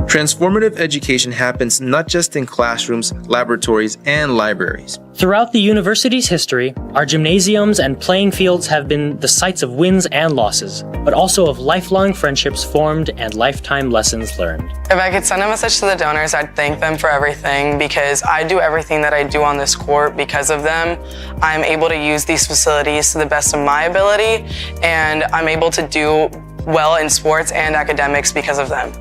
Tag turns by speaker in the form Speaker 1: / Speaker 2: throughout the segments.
Speaker 1: Transformative education happens not just in classrooms, laboratories, and libraries.
Speaker 2: Throughout the university's history, our gymnasiums and playing fields have been the sites of wins and losses, but also of lifelong friendships formed and lifetime lessons learned.
Speaker 3: If I could send a message to the donors, I'd thank them for everything, because I do everything that I do on this court because of them. I'm able to use these facilities to the best of my ability, and I'm able to do well in sports and academics because of them.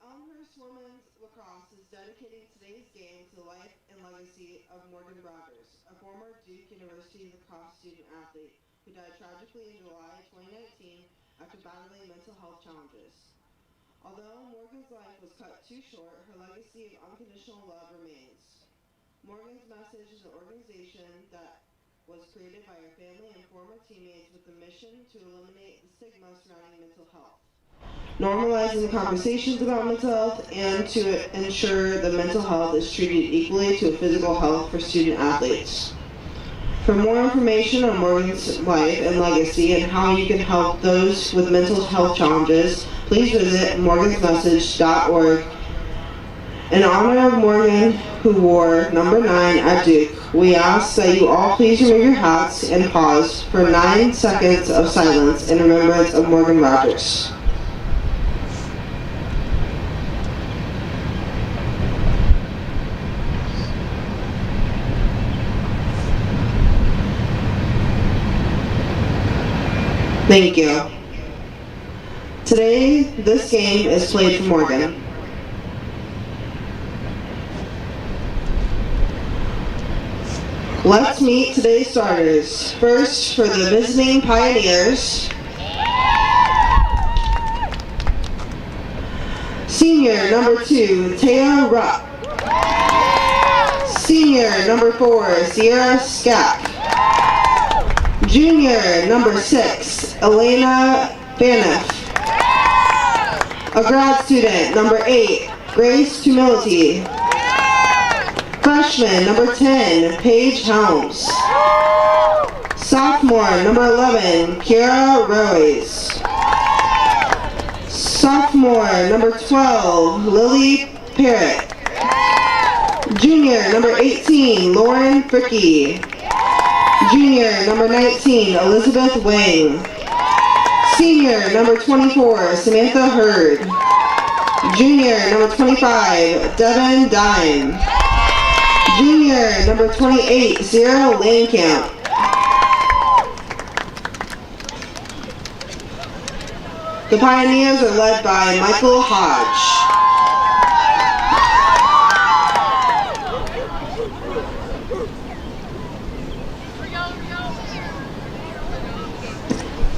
Speaker 4: Elmhurst Women's Lacrosse is dedicating today's game to the life and legacy of Morgan Rogers, a former Duke University lacrosse student athlete who died tragically in July 2019 after battling mental health challenges. Although Morgan's life was cut too short, her legacy of unconditional love remains. Morgan's Message is an organization that was created by her family and former teammates with the mission to eliminate the stigma surrounding mental health, normalizing conversations about mental health, and to ensure that mental health is treated equally to physical health for student athletes. For more information on Morgan's life and legacy and how you can help those with mental health challenges, please visit morgansmessage.org. In honor of Morgan, who wore number 9 at Duke, we ask that you all please remove your hats and pause for 9 seconds of silence in remembrance of Morgan Rogers. Thank you. Today, this game is played for Morgan. Let's meet today's starters. First, for the visiting Pioneers, senior number 2, Taya Rupp. Senior number 4, Sierra Skack. Junior number 6, Elena Baniff. A grad student, number 8, Grace Humility. Freshman, number 10, Paige Helms. Sophomore, number 11, Kiara Royce. Sophomore, number 12, Lily Parrott. Junior, number 18, Lauren Fricky. Junior, number 19, Elizabeth Wang. Senior, number 24, Samantha Hurd. Junior, number 25, Devin Dime. Junior, number 28, Sarah Lanecamp. The Pioneers are led by Michael Hodge.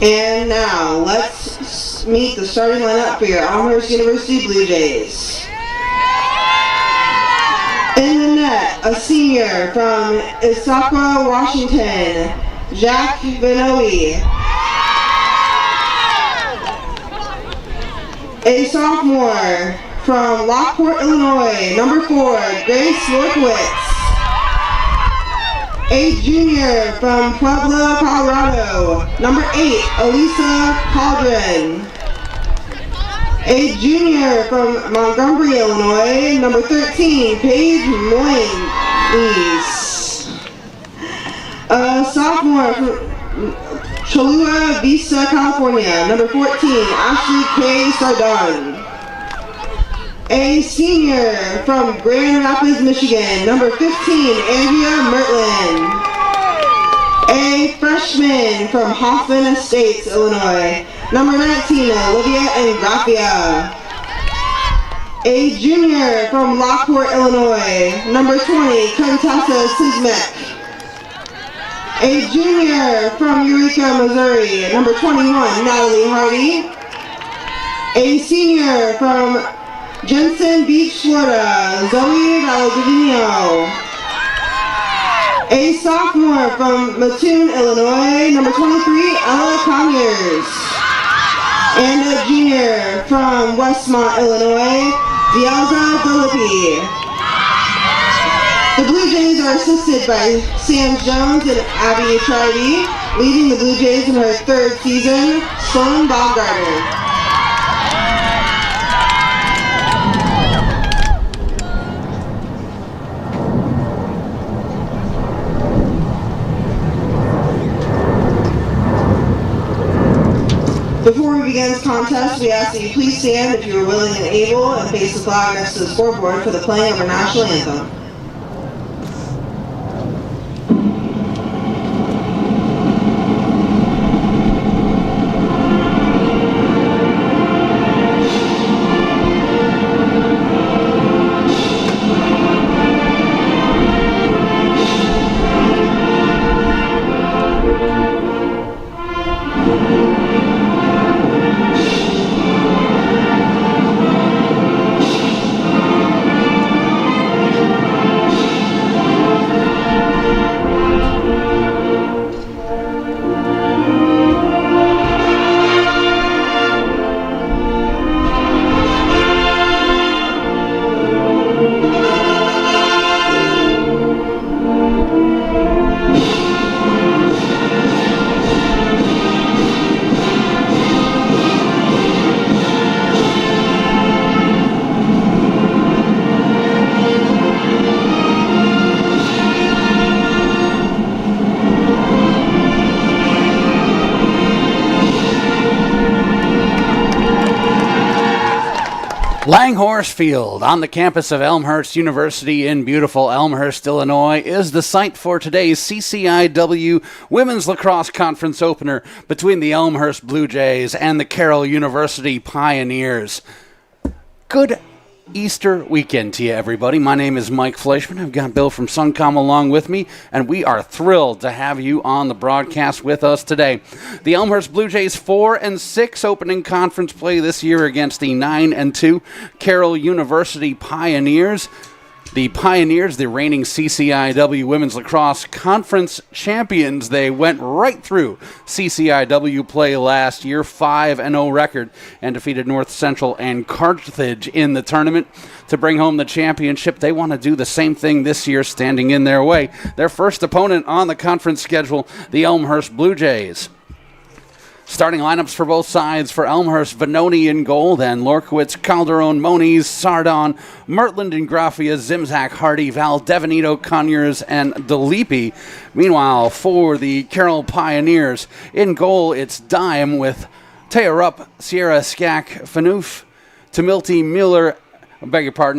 Speaker 4: And now, let's meet the starting lineup for your Elmhurst University Blue Jays. In the net, a senior from Issaquah, Washington, Jack Vinoy. A sophomore from Lockport, Illinois, number 4, Grace Lorkowitz. A junior from Pueblo, Colorado, number 8, Elisa Caldron. A junior from Montgomery, Illinois, number 13, Paige Moines. A sophomore from Cholula Vista, California, number 14, Ashley K. Sardon. A senior from Grand Rapids, Michigan, number 15, Andrea Mertland. A freshman from Hoffman Estates, Illinois, number 19, Olivia Ingraffia. A junior from Lockport, Illinois, number 20, Contessa Sismek. A junior from Eureka, Missouri, number 21, Natalie Hardy. A senior from Jensen Beach, Florida, Zoe Valladolid. A sophomore from Mattoon, Illinois, number 23, Ella Conyers. And a junior from Westmont, Illinois, Dielza Philippi. The Blue Jays are assisted by Sam Jones and Abby Chardy. Leading the Blue Jays in her 3rd season, Sloan Baumgartner. Before we begin this contest, we ask that you please stand if you are willing and able and face the flag next to the scoreboard for the playing of our national anthem.
Speaker 5: Langhorse Field on the campus of Elmhurst University in beautiful Elmhurst, Illinois, is the site for today's CCIW Women's Lacrosse Conference opener between the Elmhurst Blue Jays and the Carroll University Pioneers. Good Easter weekend to you, everybody. My name is Mike Fleischman. I've got Bill from Suncom along with me, and we are thrilled to have you on the broadcast with us today. The Elmhurst Blue Jays 4-6 opening conference play this year against the 9-2 Carroll University Pioneers. The Pioneers, the reigning CCIW Women's Lacrosse Conference champions, they went right through CCIW play last year, 5-0 record, and defeated North Central and Carthage in the tournament to bring home the championship. They want to do the same thing this year, standing in their way. Their first opponent on the conference schedule, the Elmhurst Blue Jays. Starting lineups for both sides: for Elmhurst, Vanoni in goal, then Lorkowitz, Calderon, Moniz, Sardon, Mertland, Ingrafia, Zimzak, Hardy, Valdevenito, Conyers, and DeLippe. Meanwhile, for the Carroll Pioneers, in goal, it's Dime with Tearup, Sierra, Skak, Fanoof, Tamilty, Mueller,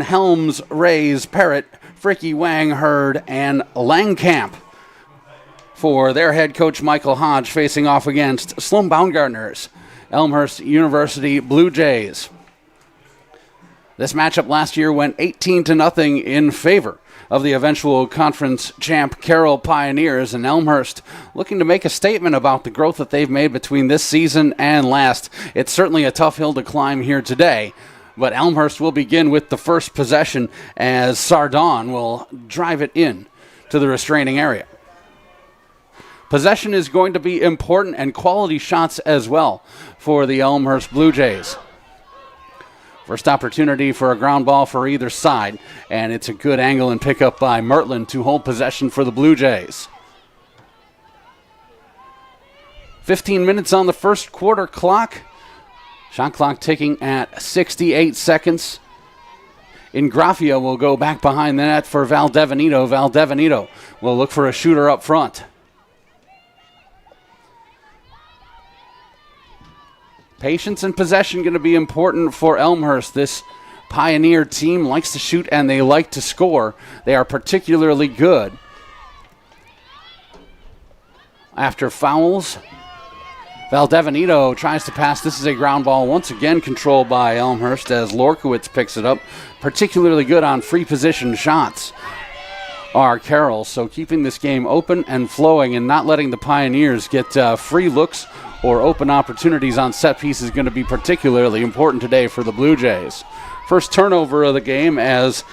Speaker 5: Helms, Rays, Parrott, Fricky, Wang, Hurd, and Langkamp. For their head coach, Michael Hodge, facing off against Sloan Baumgartner's Elmhurst University Blue Jays. This matchup last year went 18-0 in favor of the eventual conference champ Carroll Pioneers, and Elmhurst looking to make a statement about the growth that they've made between this season and last. It's certainly a tough hill to climb here today, but Elmhurst will begin with the first possession as Sardon will drive it in to the restraining area. Possession is going to be important, and quality shots as well for the Elmhurst Blue Jays. First opportunity for a ground ball for either side, and it's a good angle and pickup by Mertland to hold possession for the Blue Jays. 15 minutes on the first quarter clock. Shot clock ticking at 68 seconds. Ingrafia will go back behind the net for Valdevenito. Valdevenito will look for a shooter up front. Patience and possession going to be important for Elmhurst. This Pioneer team likes to shoot and they like to score. They are particularly good. After fouls, Valdevenito tries to pass. This is a ground ball once again controlled by Elmhurst as Lorkowitz picks it up. Particularly good on free position shots are Carroll. So keeping this game open and flowing and not letting the Pioneers get free looks or open opportunities on set piece is going to be particularly important today for the Blue Jays. First turnover of the game as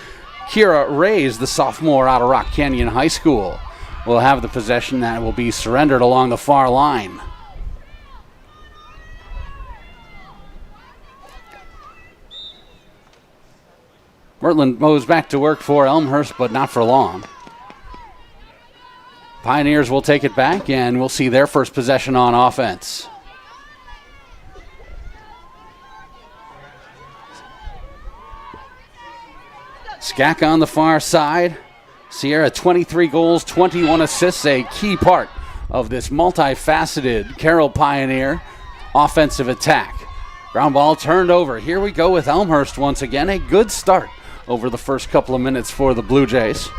Speaker 5: Kira Rays, the sophomore out of Rock Canyon High School, will have the possession that will be surrendered along the far line. Mertland moves back to work for Elmhurst, but not for long. Pioneers will take it back, and we'll see their first possession on offense. Skak on the far side. Sierra, 23 goals, 21 assists, a key part of this multifaceted Carroll Pioneer offensive attack. Ground ball turned over. Here we go with Elmhurst once again. A good start over the first couple of minutes for the Blue Jays.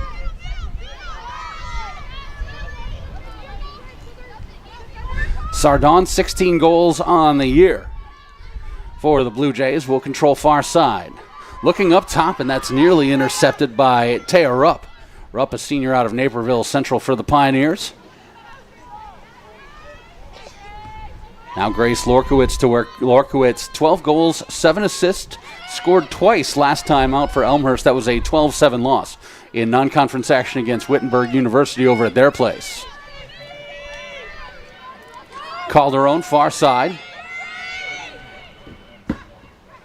Speaker 5: Sardon, 16 goals on the year for the Blue Jays, will control far side. Looking up top, and that's nearly intercepted by Taya Rupp. Rupp, a senior out of Naperville Central for the Pioneers. Now Grace Lorkowitz to work. Lorkowitz, 12 goals, 7 assists, scored twice last time out for Elmhurst. That was a 12-7 loss in non-conference action against Wittenberg University over at their place. Calderon, far side.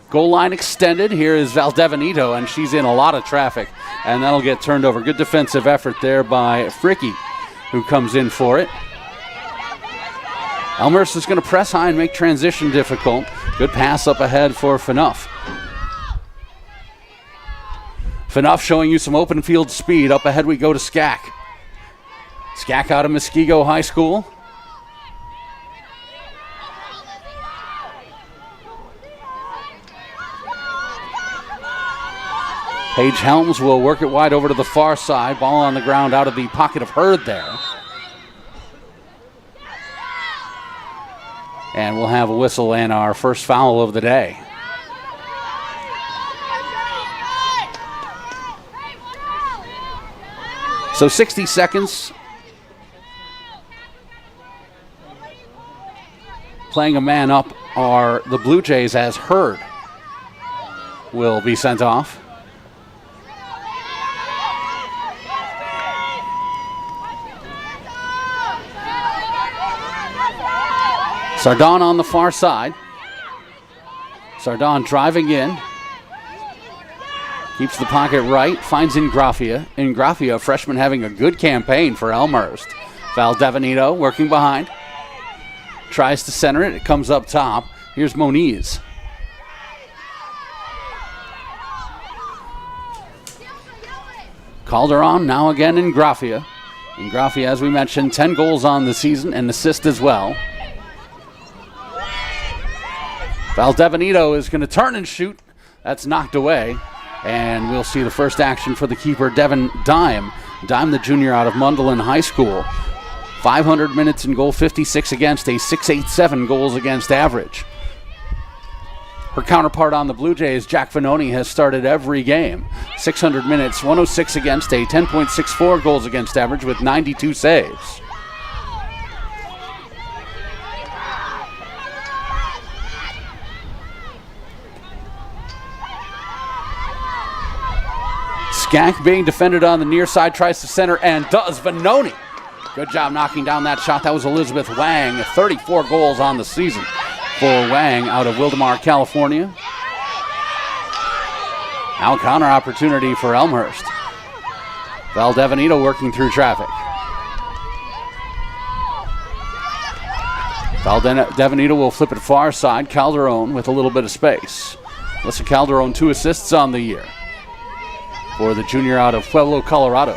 Speaker 5: Goal line extended. Here is Valdevenito, and she's in a lot of traffic, and that'll get turned over. Good defensive effort there by Fricky, who comes in for it. Elmhurst is going to press high and make transition difficult. Good pass up ahead for Fanuff. Fanuff showing you some open field speed. Up ahead we go to Skak. Skak out of Muskego High School. Paige Helms will work it wide over to the far side. Ball on the ground out of the pocket of Hurd there. And we'll have a whistle and our first foul of the day. So 60 seconds. Playing a man up are the Blue Jays as Hurd will be sent off. Sardon on the far side. Sardon driving in. Keeps the pocket right. Finds Ingrafia. Ingrafia, a freshman, having a good campaign for Elmhurst. Valdevenito working behind. tries to center it. It comes up top. Here's Moniz. Calderon now again in Grafia. In Grafia, as we mentioned, 10 goals on the season and assist as well. Valdebenito is going to turn and shoot. That's knocked away. And we'll see the first action for the keeper, Devin Dime. Dime, the junior out of Mundelein High School. 500 minutes in goal, 56 against, a .687 goals against average. Her counterpart on the Blue Jays, Jack Vanoni, has started every game. 600 minutes, 106 against, a 10.64 goals against average with 92 saves. Skank being defended on the near side, tries to center and does. Vanoni. Good job knocking down that shot. That was Elizabeth Wang. 34 goals on the season for Wang out of Wildemar, California. Now counter opportunity for Elmhurst. Valdebenito working through traffic. Valdebenito will flip it far side. Calderon with a little bit of space. Alyssa Calderon, 2 assists on the year for the junior out of Pueblo, Colorado.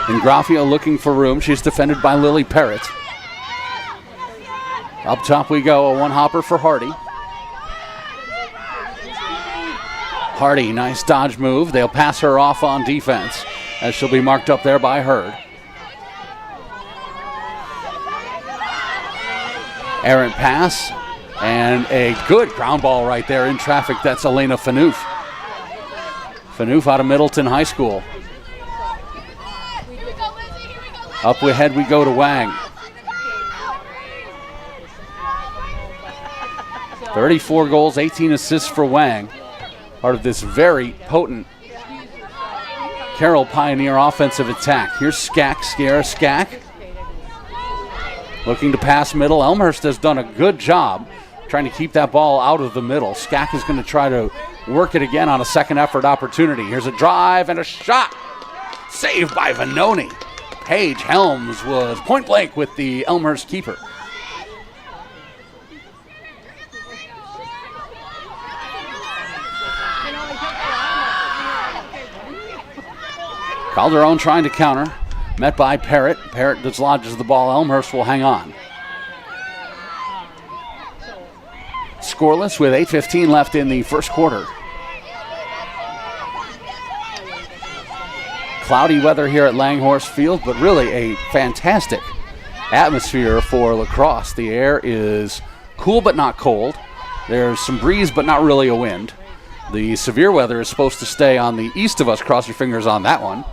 Speaker 5: Ingrafia looking for room. She's defended by Lily Parrott. Up top we go, a one-hopper for Hardy. Hardy, nice dodge move. They'll pass her off on defense as she'll be marked up there by Hurd. Errant pass and a good ground ball right there in traffic. That's Elena Fanouf. Fanouf out of Middleton High School. Up ahead we go to Wang. 34 goals, 18 assists for Wang. Part of this very potent Carroll Pioneer offensive attack. Here's Skak, Sierra Skak. Looking to pass middle. Elmhurst has done a good job trying to keep that ball out of the middle. Skak is going to try to work it again on a second effort opportunity. Here's a drive and a shot. Saved by Vanoni. Paige Helms was point blank with the Elmhurst keeper. Calderon trying to counter. Met by Parrott. Parrott dislodges the ball. Elmhurst will hang on. Scoreless with 8:15 left in the first quarter. Cloudy weather here at Langhorse Field, but really a fantastic atmosphere for lacrosse. The air is cool but not cold. There's some breeze but not really a wind. The severe weather is supposed to stay on the east of us. Cross your fingers on that one.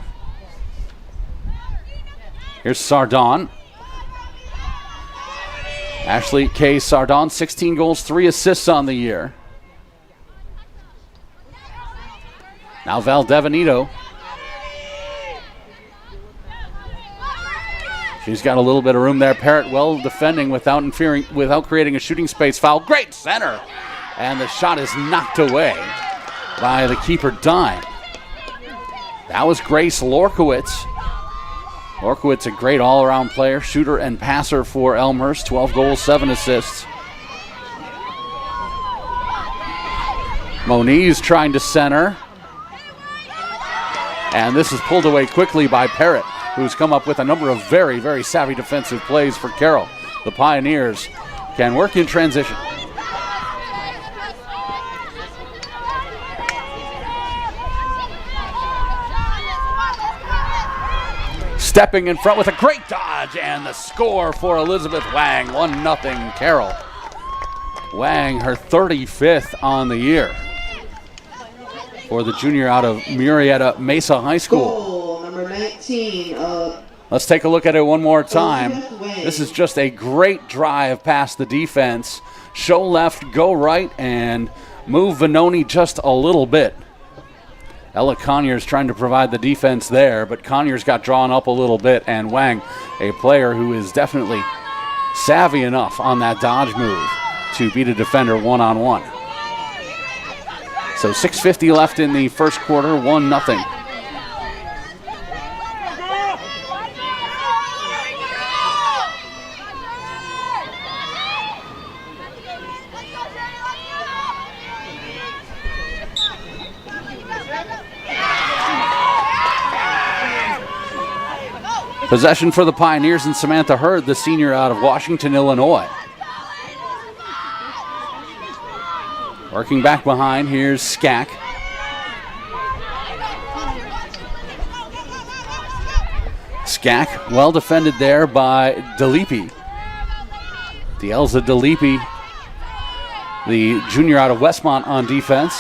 Speaker 5: Here's Sardon. Ashley K. Sardon, 16 goals, 3 assists on the year. Now Valdebenito. She's got a little bit of room there. Parrott well defending without creating a shooting space foul. Great center. And the shot is knocked away by the keeper, Dime. That was Grace Lorkowitz. Lorkowitz, a great all-around player, shooter and passer for Elmhurst. 12 goals, 7 assists. Moniz trying to center. And this is pulled away quickly by Parrott, who's come up with a number of very, very savvy defensive plays for Carroll. The Pioneers can work in transition. Stepping in front with a great dodge, and the score for Elizabeth Wang, 1-0 Carroll. Wang, her 35th on the year for the junior out of Murrieta Mesa High School.
Speaker 4: Goal number 19.
Speaker 5: Let's take a look at it one more time. This is just a great drive past the defense. Show left, go right, and move Vanoni just a little bit. Ella Conyers trying to provide the defense there, but Conyers got drawn up a little bit, and Wang, a player who is definitely savvy enough on that dodge move to beat a defender one-on-one. So 6:50 left in the first quarter, 1-0. Possession for the Pioneers and Samantha Hurd, the senior out of Washington, Illinois. Working back behind, here's Skak. Skak, well defended there by DeLippe. The ELSA DeLippe, the junior out of Westmont on defense.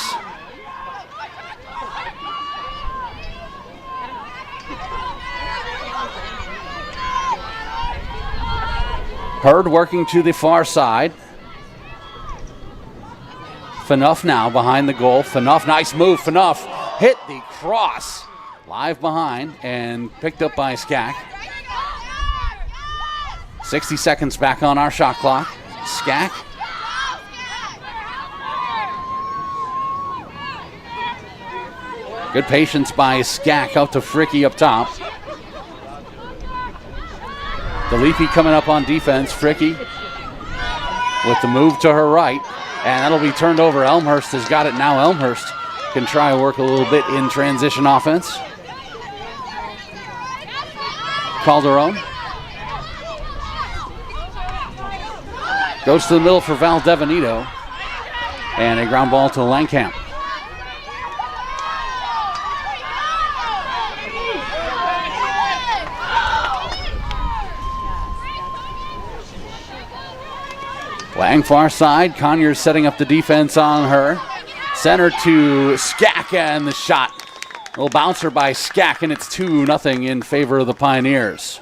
Speaker 5: Hurd working to the far side. Phaneuf now behind the goal. Phaneuf, nice move. Phaneuf hit the cross. Live behind and picked up by Skak. 60 seconds back on our shot clock. Skak. Good patience by Skak out to Fricky up top. DeLippe coming up on defense. Fricky with the move to her right. And that'll be turned over. Elmhurst has got it now. Elmhurst can try to work a little bit in transition offense. Calderon goes to the middle for Val Devanito. And a ground ball to Langkamp. Lang far side. Conyers setting up the defense on her. Center to Skak and the shot. A little bouncer by Skak, and it's 2-0 in favor of the Pioneers.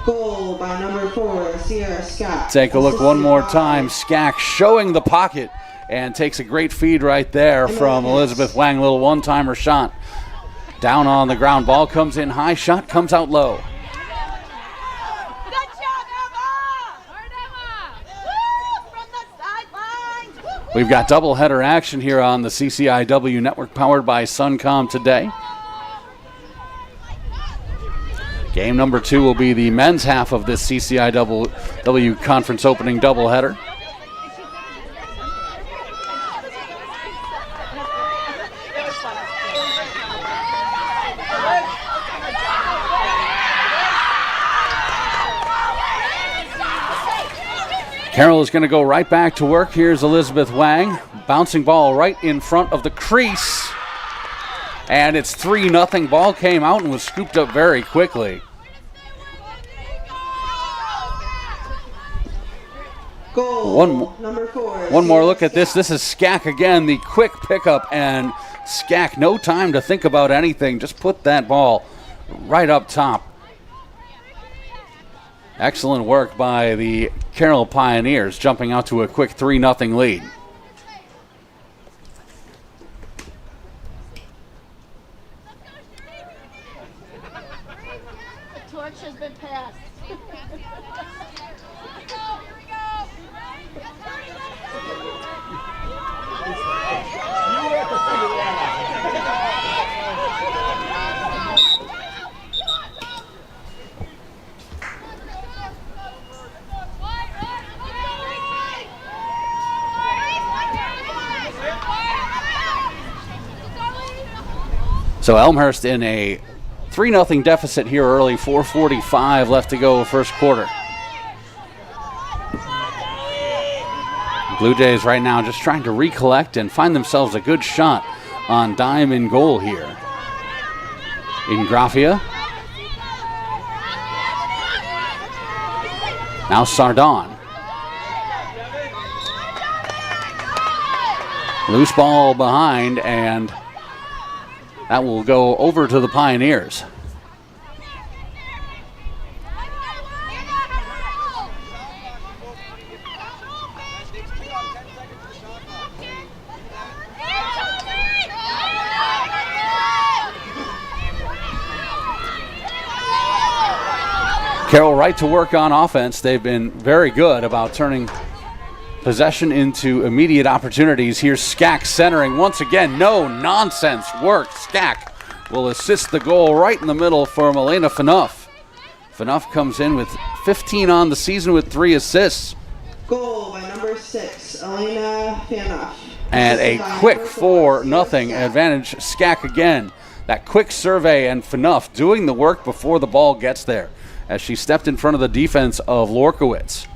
Speaker 4: Goal by number 4, Sierra Skak.
Speaker 5: Take a look one more time. Skak showing the pocket and takes a great feed right there from Elizabeth Wang. Little one-timer shot. Down on the ground. Ball comes in high. Shot comes out low. We've got doubleheader action here on the CCIW network powered by Suncom today. Game number 2 will be the men's half of this CCIW conference opening doubleheader. Carroll is going to go right back to work. Here's Elizabeth Wang. Bouncing ball right in front of the crease. And it's 3-0. Ball came out and was scooped up very quickly.
Speaker 4: Goal, number 4.
Speaker 5: One more look at this. This is Skak again, the quick pickup. And Skak, no time to think about anything. Just put that ball right up top. Excellent work by the Carroll Pioneers, jumping out to a quick 3-0 lead.
Speaker 6: The torch has been passed.
Speaker 5: So Elmhurst in a 3-0 deficit here early, 4:45 left to go first quarter. Blue Jays right now just trying to recollect and find themselves a good shot on dime in goal here. Ingrafia. Now Sardon. Loose ball behind, and that will go over to the Pioneers. Carroll right to work on offense. They've been very good about turning possession into immediate opportunities. Here's Skak centering once again. No nonsense work. Skak will assist the goal right in the middle for Milena Phaneuf. Phaneuf comes in with 15 on the season with 3 assists.
Speaker 4: Goal by number 6, Elena Phaneuf.
Speaker 5: And a quick 4-0 advantage. Skak again. That quick survey and Phaneuf doing the work before the ball gets there as she stepped in front of the defense of Lorkowitz.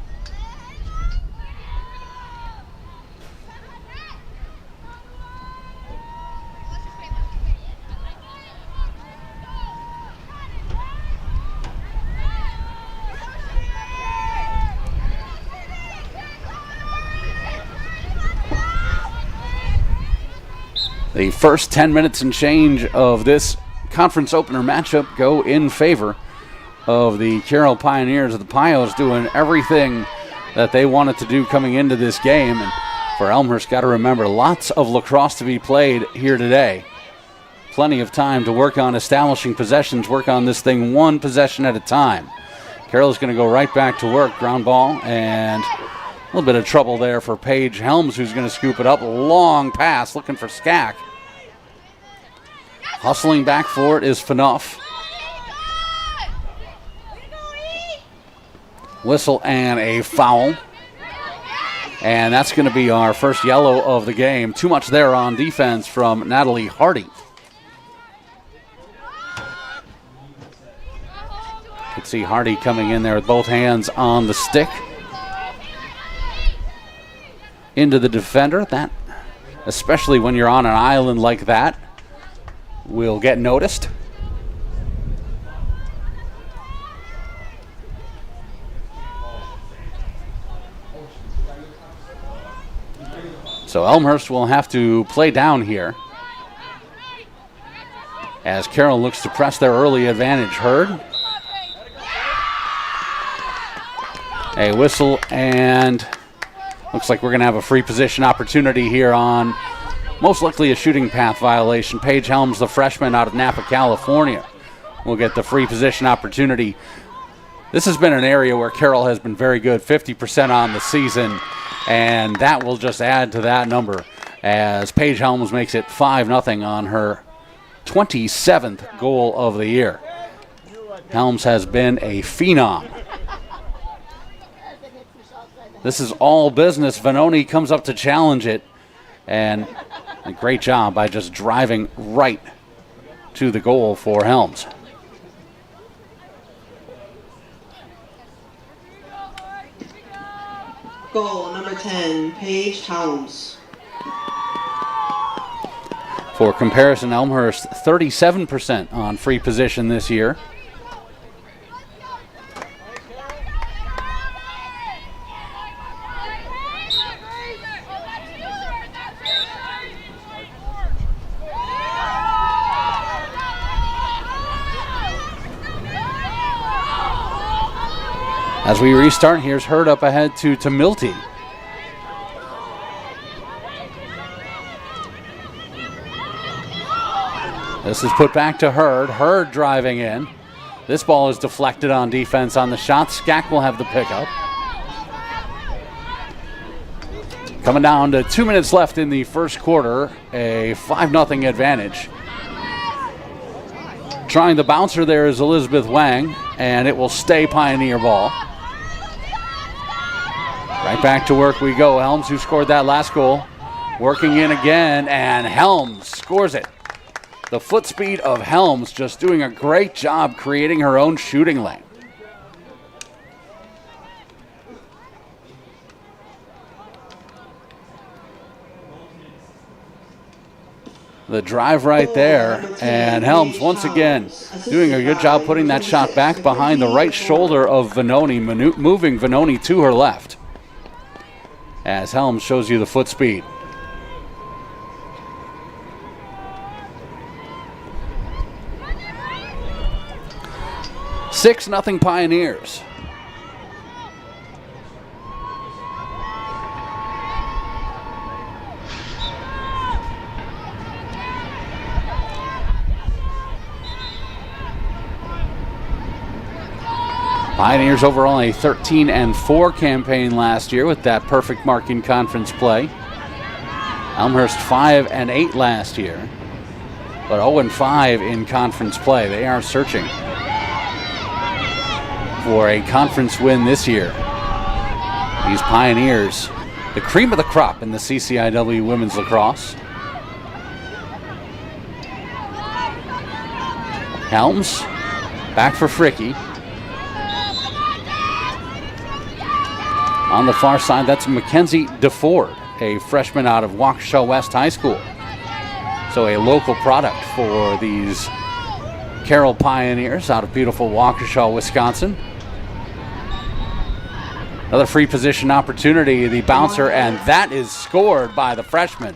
Speaker 5: The first 10 minutes and change of this conference opener matchup go in favor of the Carroll Pioneers. The Pios doing everything that they wanted to do coming into this game. And for Elmhurst, got to remember, lots of lacrosse to be played here today. Plenty of time to work on establishing possessions, work on this thing one possession at a time. Carroll's going to go right back to work. Ground ball, and a little bit of trouble there for Paige Helms, who's going to scoop it up. Long pass looking for Skak. Hustling back for it is Phaneuf. Whistle and a foul. And that's going to be our first yellow of the game. Too much there on defense from Natalie Hardy. You can see Hardy coming in there with both hands on the stick. Into the defender. That, especially when you're on an island like that, will get noticed. So Elmhurst will have to play down here as Carroll looks to press their early advantage. Hurd. A whistle, and looks like we're going to have a free position opportunity here on most likely a shooting path violation. Paige Helms, the freshman out of Napa, California, will get the free position opportunity. This has been an area where Carroll has been very good, 50% on the season, and that will just add to that number as Paige Helms makes it 5-0 on her 27th goal of the year. Helms has been a phenom. This is all business. Vanoni comes up to challenge it, and a great job by just driving right to the goal for Helms.
Speaker 4: Goal number 10, Paige Helms.
Speaker 5: For comparison, Elmhurst 37% on free position this year. As we restart, here's Hurd up ahead to Milty. This is put back to Hurd. Hurd driving in. This ball is deflected on defense on the shot. Skak will have the pickup. Coming down to 2 minutes left in the first quarter, a 5-0 advantage. Trying the bouncer there is Elizabeth Wang, and it will stay Pioneer ball. Right back to work we go. Helms, who scored that last goal, working in again, and Helms scores it. The foot speed of Helms just doing a great job creating her own shooting lane. The drive right there, and Helms once again doing a good job putting that shot back behind the right shoulder of Vanoni, moving Vanoni to her left. As Helms shows you the foot speed. Six nothing Pioneers. Pioneers overall a 13-4 campaign last year with that perfect mark in conference play. Elmhurst 5-8 last year, but 0-5 in conference play. They are searching for a conference win this year. These Pioneers, the cream of the crop in the CCIW women's lacrosse. Helms back for Fricky. On the far side, that's Mackenzie DeFord, a freshman out of Waukesha West High School. So a local product for these Carroll Pioneers out of beautiful Waukesha, Wisconsin. Another free position opportunity, the bouncer, and that is scored by the freshman.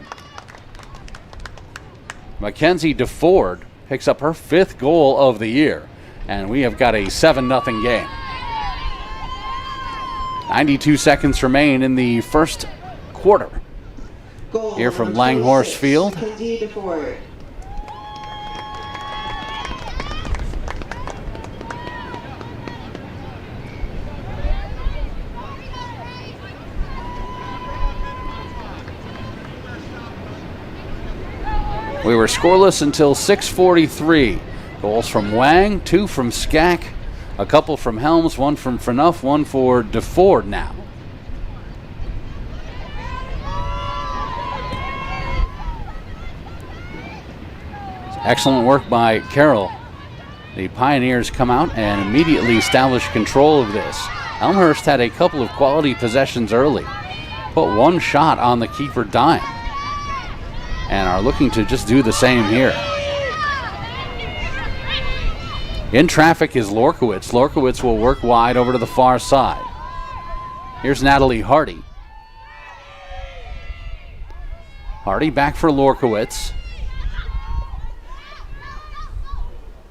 Speaker 5: Mackenzie DeFord picks up her 5th goal of the year, and we have got a 7-0 game. 92 seconds remain in the first quarter.
Speaker 4: Goal
Speaker 5: Here from
Speaker 4: number
Speaker 5: Langhorse
Speaker 4: 26,
Speaker 5: Field.
Speaker 4: Mackenzie DeFord.
Speaker 5: We were scoreless until 6:43. Goals from Wang, 2 from Skak, a couple from Helms, 1 from Frenuff, 1 for DeFord now. Excellent work by Carroll. The Pioneers come out and immediately establish control of this. Elmhurst had a couple of quality possessions early, put 1 shot on the keeper dime, and are looking to just do the same here. In traffic is Lorkowitz. Lorkowitz will work wide over to the far side. Here's Natalie Hardy. Hardy back for Lorkowitz.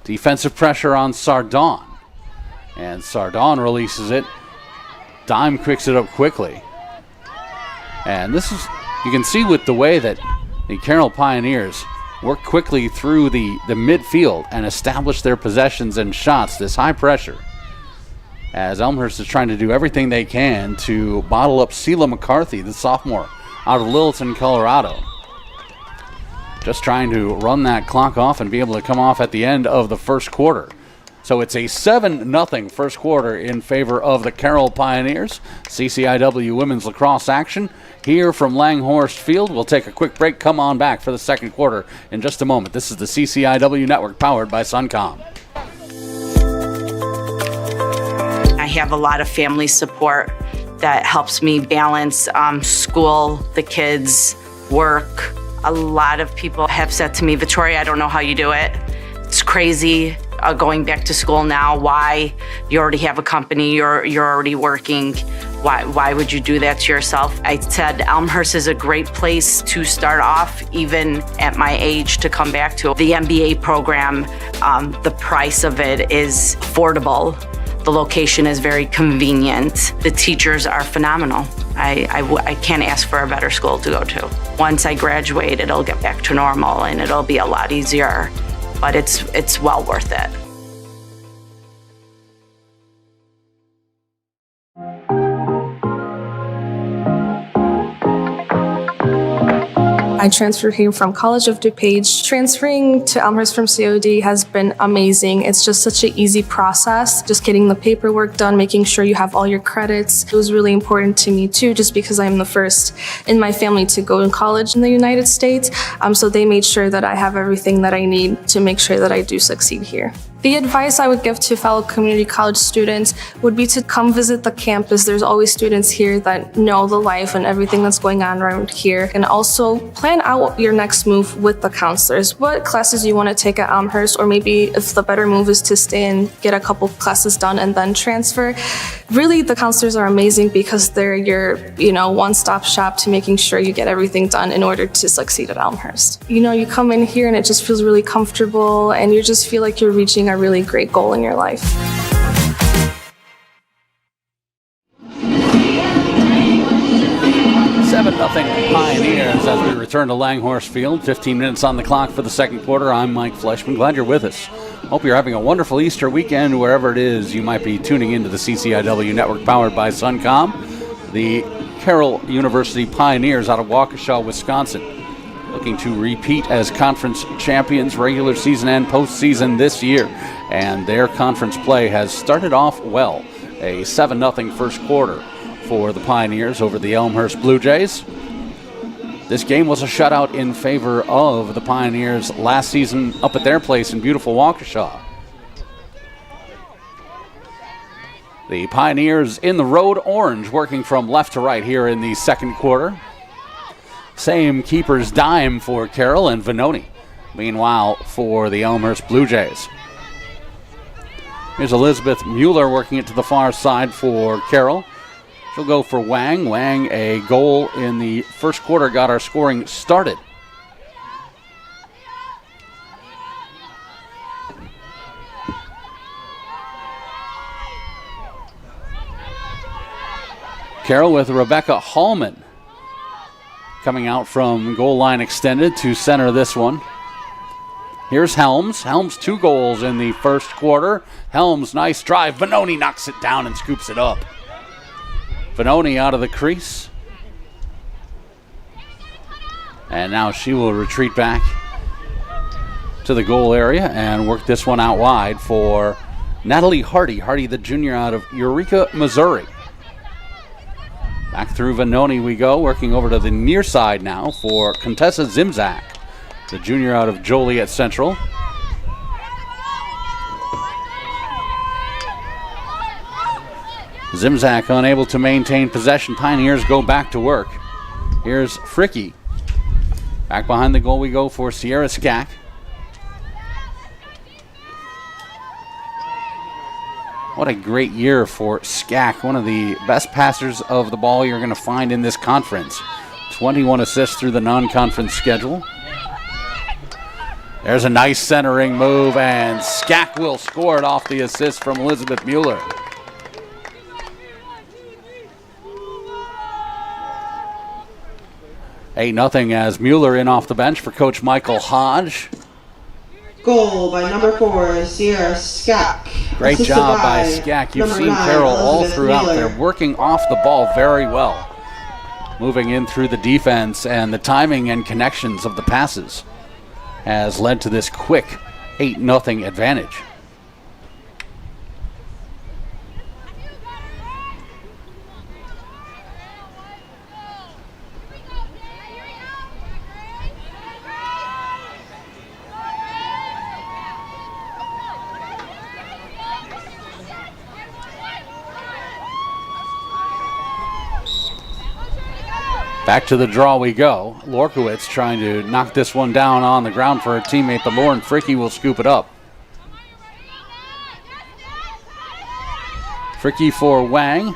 Speaker 5: Defensive pressure on Sardon. And Sardon releases it. Dime picks it up quickly. And this is, you can see with the way that the Carroll Pioneers work quickly through the midfield and establish their possessions and shots, this high pressure, as Elmhurst is trying to do everything they can to bottle up Sheila McCarthy, the sophomore out of Littleton, Colorado. Just trying to run that clock off and be able to come off at the end of the first quarter. So it's a 7-0 first quarter in favor of the Carroll Pioneers. CCIW women's lacrosse action here from Langhorse Field. We'll take a quick break. Come on back for the second quarter in just a moment. This is the CCIW Network powered by Suncom.
Speaker 7: I have a lot of family support that helps me balance school, the kids, work. A lot of people have said to me, Victoria, I don't know how you do it. It's crazy going back to school now. Why? You already have a company, you're already working. Why would you do that to yourself? I said Elmhurst is a great place to start off, even at my age, to come back to. The MBA program, the price of it is affordable. The location is very convenient. The teachers are phenomenal. I can't ask for a better school to go to. Once I graduate, it'll get back to normal and it'll be a lot easier, but it's well worth it.
Speaker 8: I transferred here from College of DuPage. Transferring to Elmhurst from COD has been amazing. It's just such an easy process. Just getting the paperwork done, making sure you have all your credits. It was really important to me too, just because I'm the first in my family to go to college in the United States. So they made sure that I have everything that I need to make sure that I do succeed here. The advice I would give to fellow community college students would be to come visit the campus. There's always students here that know the life and everything that's going on around here. And also plan out your next move with the counselors. What classes you want to take at Elmhurst, or maybe if the better move is to stay and get a couple classes done and then transfer. Really, the counselors are amazing because they're your, one-stop shop to making sure you get everything done in order to succeed at Elmhurst. You come in here and it just feels really comfortable and you just feel like you're reaching a really great goal in your life.
Speaker 5: 7-0 Pioneers as we return to Langhorse Field. 15 minutes on the clock for the second quarter. I'm Mike Fleischman. Glad you're with us Hope you're having a wonderful Easter weekend wherever it is you might be tuning into the CCIW network powered by Suncom. The Carroll University Pioneers out of Waukesha, Wisconsin, looking to repeat as conference champions, regular season and postseason this year. And their conference play has started off well. A 7-0 first quarter for the Pioneers over the Elmhurst Blue Jays. This game was a shutout in favor of the Pioneers last season up at their place in beautiful Waukesha. The Pioneers in the road orange, working from left to right here in the second quarter. Same keeper's dime for Carroll and Venoni. Meanwhile, for the Elmhurst Blue Jays. Here's Elizabeth Mueller working it to the far side for Carroll. She'll go for Wang. Wang, a goal in the first quarter, got our scoring started. Carroll with Rebecca Hallman coming out from goal line extended to center this one. Here's Helms. Helms 2 goals in the first quarter. Helms, nice drive. Venoni knocks it down and scoops it up. Venoni out of the crease. And now she will retreat back to the goal area and work this one out wide for Natalie Hardy. Hardy, the junior out of Eureka, Missouri. Back through Venoni we go, working over to the near side now for Contessa Zimzak, the junior out of Joliet Central. Zimzak unable to maintain possession. Pioneers go back to work. Here's Fricky. Back behind the goal we go for Sierra Skack. What a great year for Skack, one of the best passers of the ball you're going to find in this conference. 21 assists through the non-conference schedule. There's a nice centering move, and Skack will score it off the assist from Elizabeth Mueller. Eight nothing as Mueller in off the bench for Coach Michael Hodge.
Speaker 4: Goal by number 4, Sierra Skack.
Speaker 5: Great
Speaker 4: Assisted
Speaker 5: job by Skack. You've seen
Speaker 4: 9,
Speaker 5: Carroll all
Speaker 4: Elizabeth
Speaker 5: throughout.
Speaker 4: Mueller.
Speaker 5: They're working off the ball very well. Moving in through the defense, and the timing and connections of the passes has led to this quick 8-0 advantage. Back to the draw we go. Lorkowitz trying to knock this one down on the ground for her teammate, but Lauren Fricky will scoop it up. Fricky for Wang.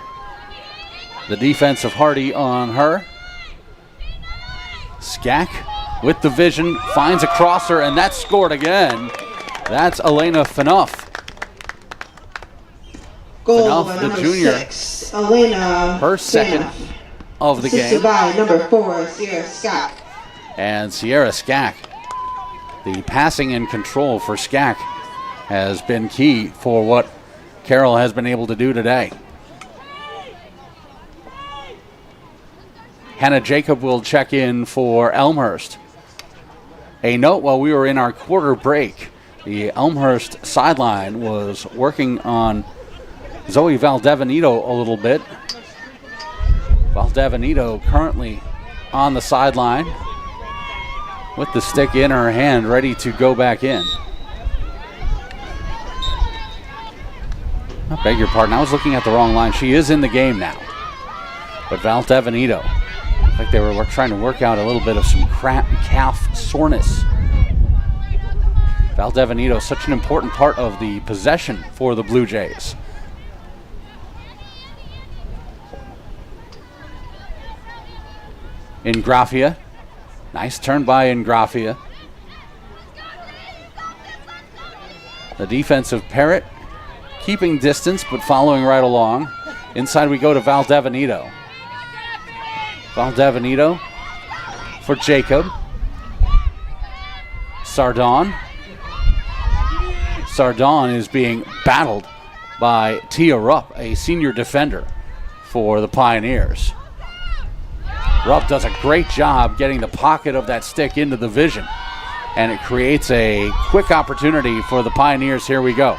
Speaker 5: The defense of Hardy on her. Skack with the vision, finds a crosser, and that's scored again. That's Elena Fanuff.
Speaker 4: Goal
Speaker 5: Fanuff,
Speaker 4: by
Speaker 5: the
Speaker 4: number
Speaker 5: junior.
Speaker 4: 6, Elena.
Speaker 5: Her second
Speaker 4: Fanuff.
Speaker 5: of the
Speaker 4: Assisted
Speaker 5: game.
Speaker 4: by number 4, Sierra Skack.
Speaker 5: And Sierra Skack. The passing and control for Skack has been key for what Carroll has been able to do today. Hannah Jacob will check in for Elmhurst. A note while we were in our quarter break, the Elmhurst sideline was working on Zoe Valdevenito a little bit. Valdevenito currently on the sideline with the stick in her hand, ready to go back in. I beg your pardon, I was looking at the wrong line. She is in the game now. But Valdevenito, like they were trying to work out a little bit of some calf soreness. Valdevenito, such an important part of the possession for the Blue Jays. Ingrafia. Nice turn by Ingrafia. The defensive Parrott keeping distance but following right along. Inside we go to Valdevenito. Valdevenito for Jacob. Sardon. Sardon is being battled by Tia Rupp, a senior defender for the Pioneers. Rupp does a great job getting the pocket of that stick into the vision, and it creates a quick opportunity for the Pioneers. Here we go.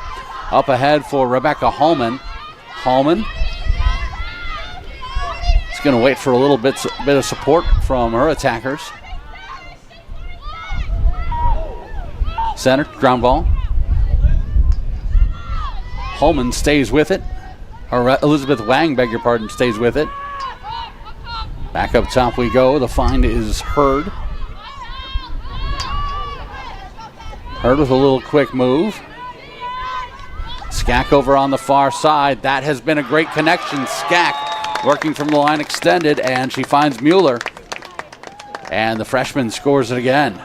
Speaker 5: Up ahead for Rebecca Hallman. Hallman is going to wait for a little bit of support from her attackers. Center, ground ball. Holman stays with it. Or Elizabeth Wang, beg your pardon, stays with it. Back up top we go. The find is Hurd. Hurd with a little quick move. Skack over on the far side. That has been a great connection. Skack working from the line extended, and she finds Mueller. And the freshman scores it again.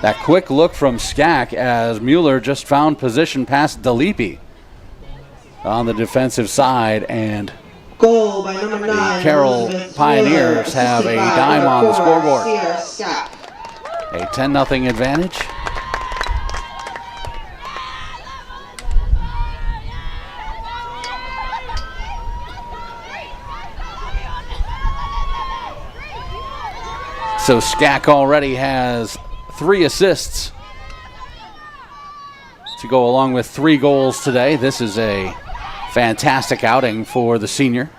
Speaker 5: That quick look from Skack as Mueller just found position past Dalipi on the defensive side, and
Speaker 4: Goal by number 9.
Speaker 5: the Carroll Pioneers have a dime on the scoreboard. A 10-0 advantage. So Skack already has 3 assists to go along with 3 goals today. This is a fantastic outing for the senior.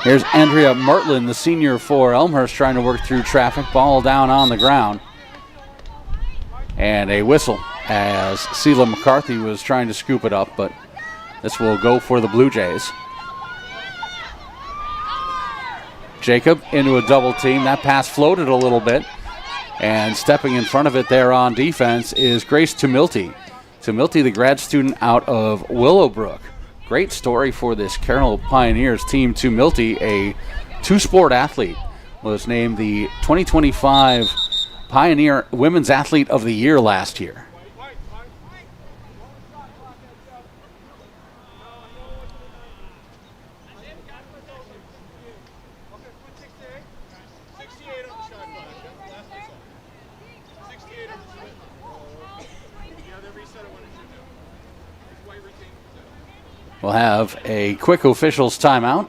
Speaker 5: Here's Andrea Mertlin, the senior for Elmhurst, trying to work through traffic. Ball down on the ground. And a whistle as Sheila McCarthy was trying to scoop it up, but this will go for the Blue Jays. Jacob into a double team. That pass floated a little bit. And stepping in front of it there on defense is Grace Tumilty. Tumilty, the grad student out of Willowbrook. Great story for this Carroll Pioneers team. Tumilty, a 2-sport athlete, was named the 2025 Pioneer Women's Athlete of the Year last year. We'll have a quick officials timeout.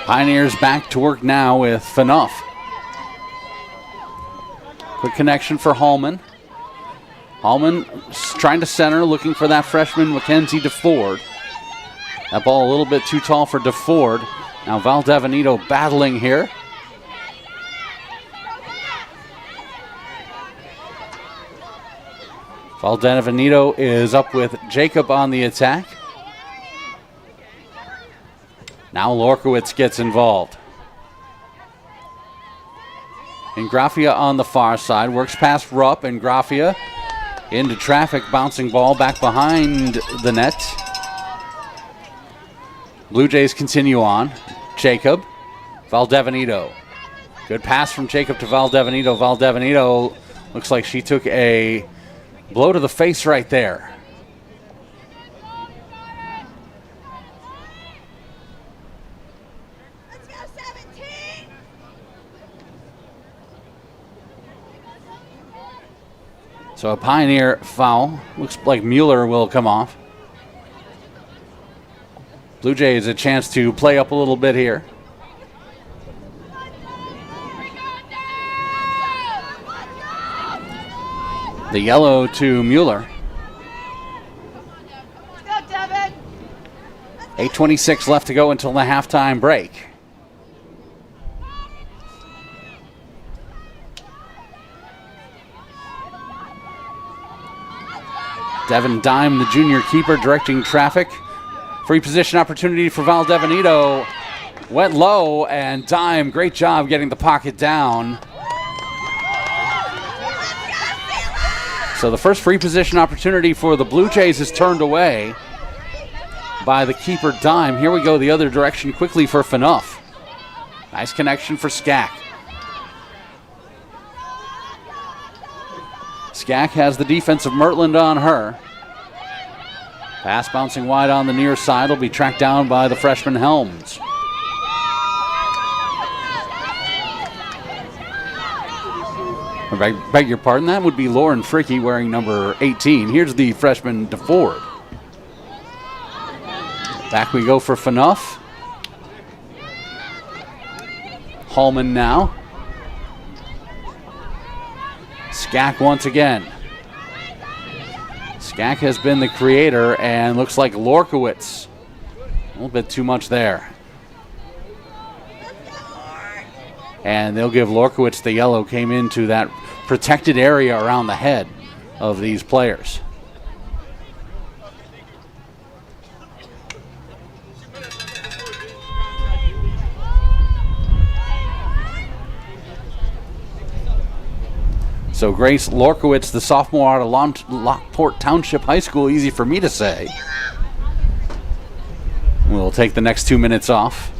Speaker 5: Pioneers back to work now with Phaneuf. Quick connection for Hallman. Hallman trying to center, looking for that freshman Mackenzie DeFord. That ball a little bit too tall for DeFord. Now Valdevenito battling here. Valdevenito is up with Jacob on the attack. Now Lorkowitz gets involved. Ingrafia on the far side, works past Rupp. Ingrafia into traffic, bouncing ball back behind the net. Blue Jays continue on. Jacob, Valdevenito. Good pass from Jacob to Valdevenito. Valdevenito looks like she took a blow to the face right there. So a Pioneer foul. Looks like Mueller will come off. Blue Jays a chance to play up a little bit here. The yellow to Mueller. 8:26 left to go until the halftime break. Devin Dime, the junior keeper, directing traffic. Free position opportunity for Valdevenito. Went low, and Dime, great job getting the pocket down. So the first free position opportunity for the Blue Jays is turned away by the keeper Dime. Here we go the other direction quickly for Phaneuf. Nice connection for Skak. Skak has the defense of Mertland on her. Pass bouncing wide on the near side will be tracked down by the freshman Helms. I beg your pardon, that would be Lauren Fricky wearing number 18. Here's the freshman DeFord. Back we go for Phaneuf. Hallman now. Skak once again. Skak has been the creator and looks like Lorkowitz. A little bit too much there. And they'll give Lorkowitz the yellow. Came into that protected area around the head of these players. So Grace Lorkowitz, the sophomore out of Lockport Township High School, easy for me to say. We'll take the next 2 minutes off.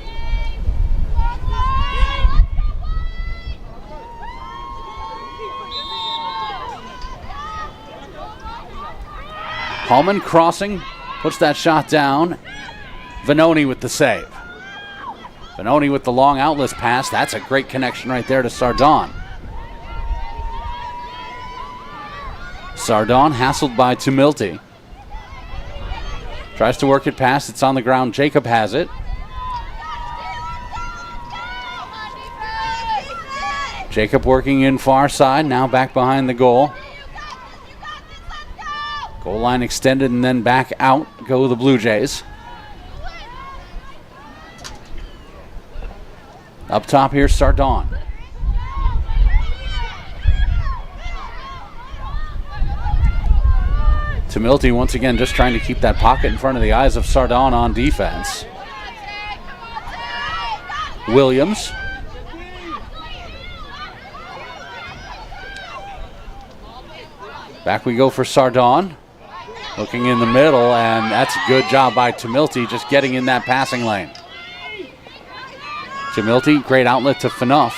Speaker 5: Hallman crossing, puts that shot down. Vanoni with the save. Vanoni with the long outlet pass. That's a great connection right there to Sardon. Sardon hassled by Tumilty. Tries to work it past. It's on the ground. Jacob has it. Jacob working in far side. Now back behind the goal. Goal line extended and then back out go the Blue Jays. Up top here, Sardon. Tumilty once again just trying to keep that pocket in front of the eyes of Sardon on defense. Williams. Back we go for Sardon. Looking in the middle, and that's a good job by Tumilty just getting in that passing lane. Tumilty, great outlet to Phaneuf.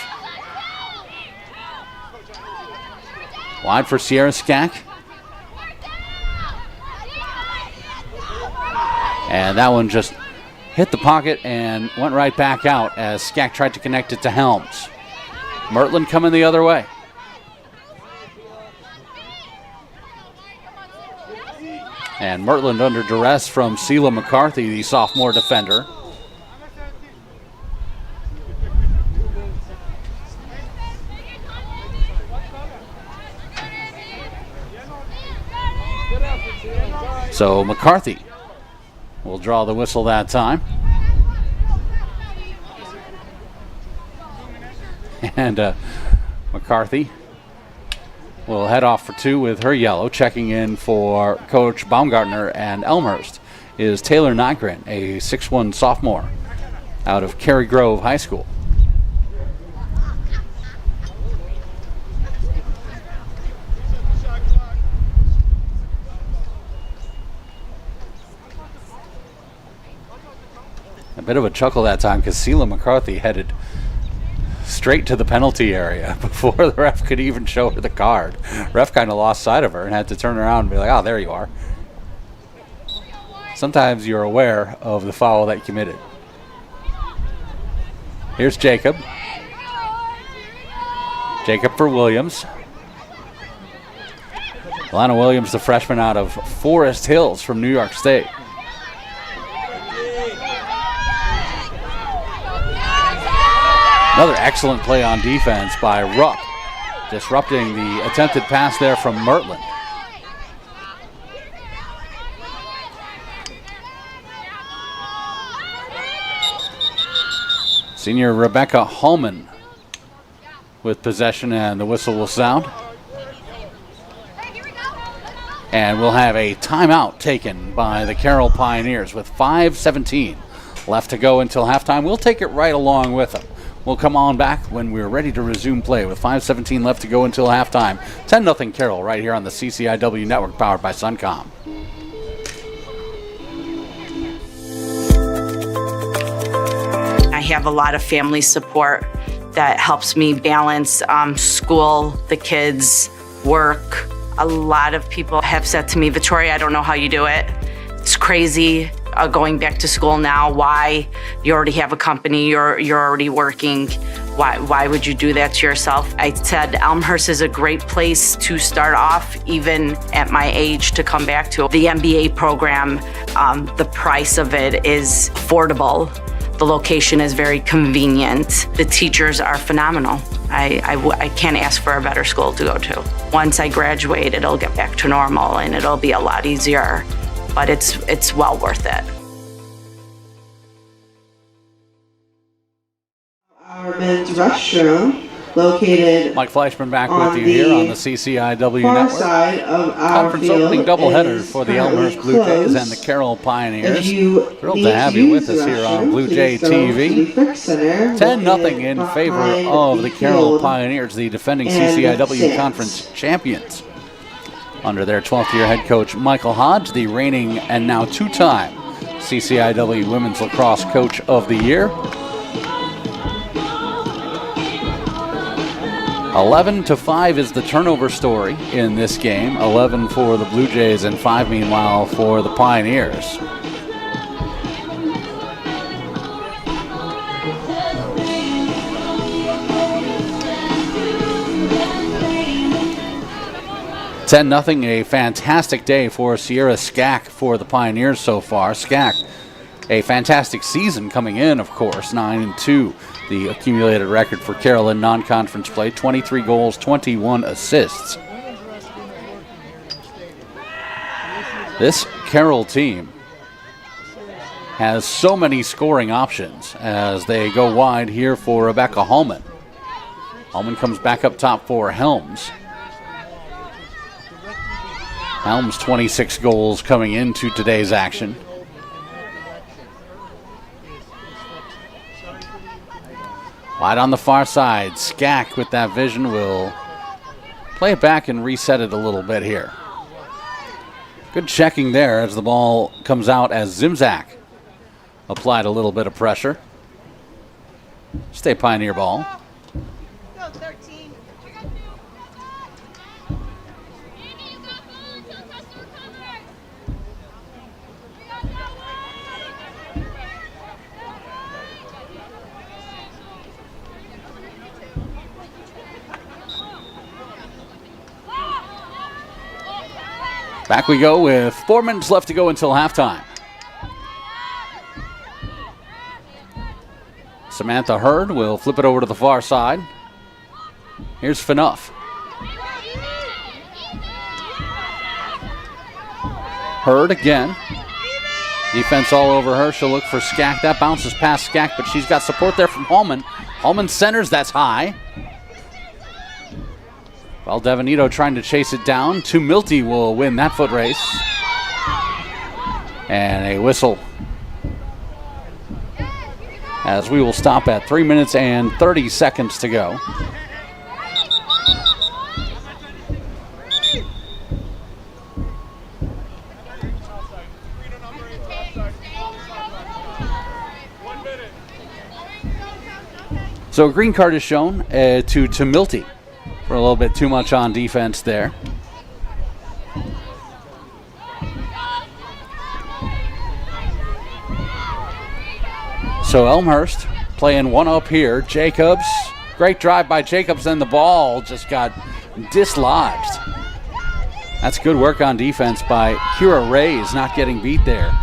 Speaker 5: Wide for Sierra Skak. And that one just hit the pocket and went right back out as Skak tried to connect it to Helms. Mertland coming the other way. And Mertland under duress from Sheila McCarthy, the sophomore defender. So McCarthy will draw the whistle that time. And McCarthy will head off for two with her yellow. Checking in for Coach Baumgartner and Elmhurst is Taylor Nygren, a 6'1 sophomore out of Cary Grove High School. A bit of a chuckle that time because Sheila McCarthy headed straight to the penalty area before the ref could even show her the card. Ref kind of lost sight of her and had to turn around and be like, oh, there you are. Sometimes you're aware of the foul that you committed. Here's Jacob. Jacob for Williams. Alana Williams, the freshman out of Forest Hills from New York State. Another excellent play on defense by Rupp, disrupting the attempted pass there from Mertland. Senior Rebecca Hallman with possession, and the whistle will sound. And we'll have a timeout taken by the Carroll Pioneers with 5:17 left to go until halftime. We'll take it right along with them. We'll come on back when we're ready to resume play with 5:17 left to go until halftime. 10-0 Carroll right here on the CCIW Network powered by Suncom.
Speaker 7: I have a lot of family support that helps me balance school, the kids, work. A lot of people have said to me, Victoria, I don't know how you do it. It's crazy going back to school now. Why? You already have a company, you're already working. Why would you do that to yourself? I said Elmhurst is a great place to start off, even at my age, to come back to. The MBA program, the price of it is affordable. The location is very convenient. The teachers are phenomenal. I can't ask for a better school to go to. Once I graduate, it'll get back to normal and it'll be a lot easier, but it's well worth it.
Speaker 4: Our men's restroom, located
Speaker 5: Mike Fleischman back with you here on the CCIW
Speaker 4: far
Speaker 5: Network.
Speaker 4: side of our
Speaker 5: Conference
Speaker 4: field
Speaker 5: opening doubleheader
Speaker 4: is
Speaker 5: for the
Speaker 4: currently
Speaker 5: Elmhurst Blue Jays
Speaker 4: closed.
Speaker 5: and the Carroll Pioneers.
Speaker 4: If you
Speaker 5: Thrilled
Speaker 4: need
Speaker 5: to have you
Speaker 4: use
Speaker 5: with us
Speaker 4: the
Speaker 5: here on
Speaker 4: restroom,
Speaker 5: Blue Jay
Speaker 4: please go to the
Speaker 5: TV.
Speaker 4: Frick Center,
Speaker 5: 10-0
Speaker 4: located
Speaker 5: in favor
Speaker 4: behind
Speaker 5: of the Carroll
Speaker 4: field
Speaker 5: Pioneers, the defending
Speaker 4: and
Speaker 5: CCIW
Speaker 4: stands.
Speaker 5: Conference champions. Under their 12th year head coach Michael Hodge, the reigning and now two-time CCIW Women's Lacrosse Coach of the Year. 11-5 is the turnover story in this game. 11 for the Blue Jays and 5 meanwhile for the Pioneers. (10-0), a fantastic day for Sierra Skak for the Pioneers so far. Skak, a fantastic season coming in, of course, 9-2. The accumulated record for Carroll in non-conference play, 23 goals, 21 assists. This Carroll team has so many scoring options as they go wide here for Rebecca Hallman. Hallman comes back up top for Helms. Helms 26 goals coming into today's action. Wide on the far side, Skak with that vision will play it back and reset it a little bit here. Good checking there as the ball comes out as Zimzak applied a little bit of pressure. Stay Pioneer ball.
Speaker 6: Go 13.
Speaker 5: Back we go with 4 minutes left to go until halftime. Samantha Hurd will flip it over to the far side. Here's Fanuff. Hurd again. Defense all over her. She'll look for Skak. That bounces past Skak, but she's got support there from Hallman. Hallman centers. That's high. Well, Devanito trying to chase it down. Tumilty will win that foot race. And a whistle as we will stop at 3 minutes and 30 seconds to go. So a green card is shown to Tumilty for a little bit too much on defense there. So Elmhurst playing one up here. Jacobs, great drive by Jacobs, and the ball just got dislodged. That's good work on defense by Kira Reyes, not getting beat there.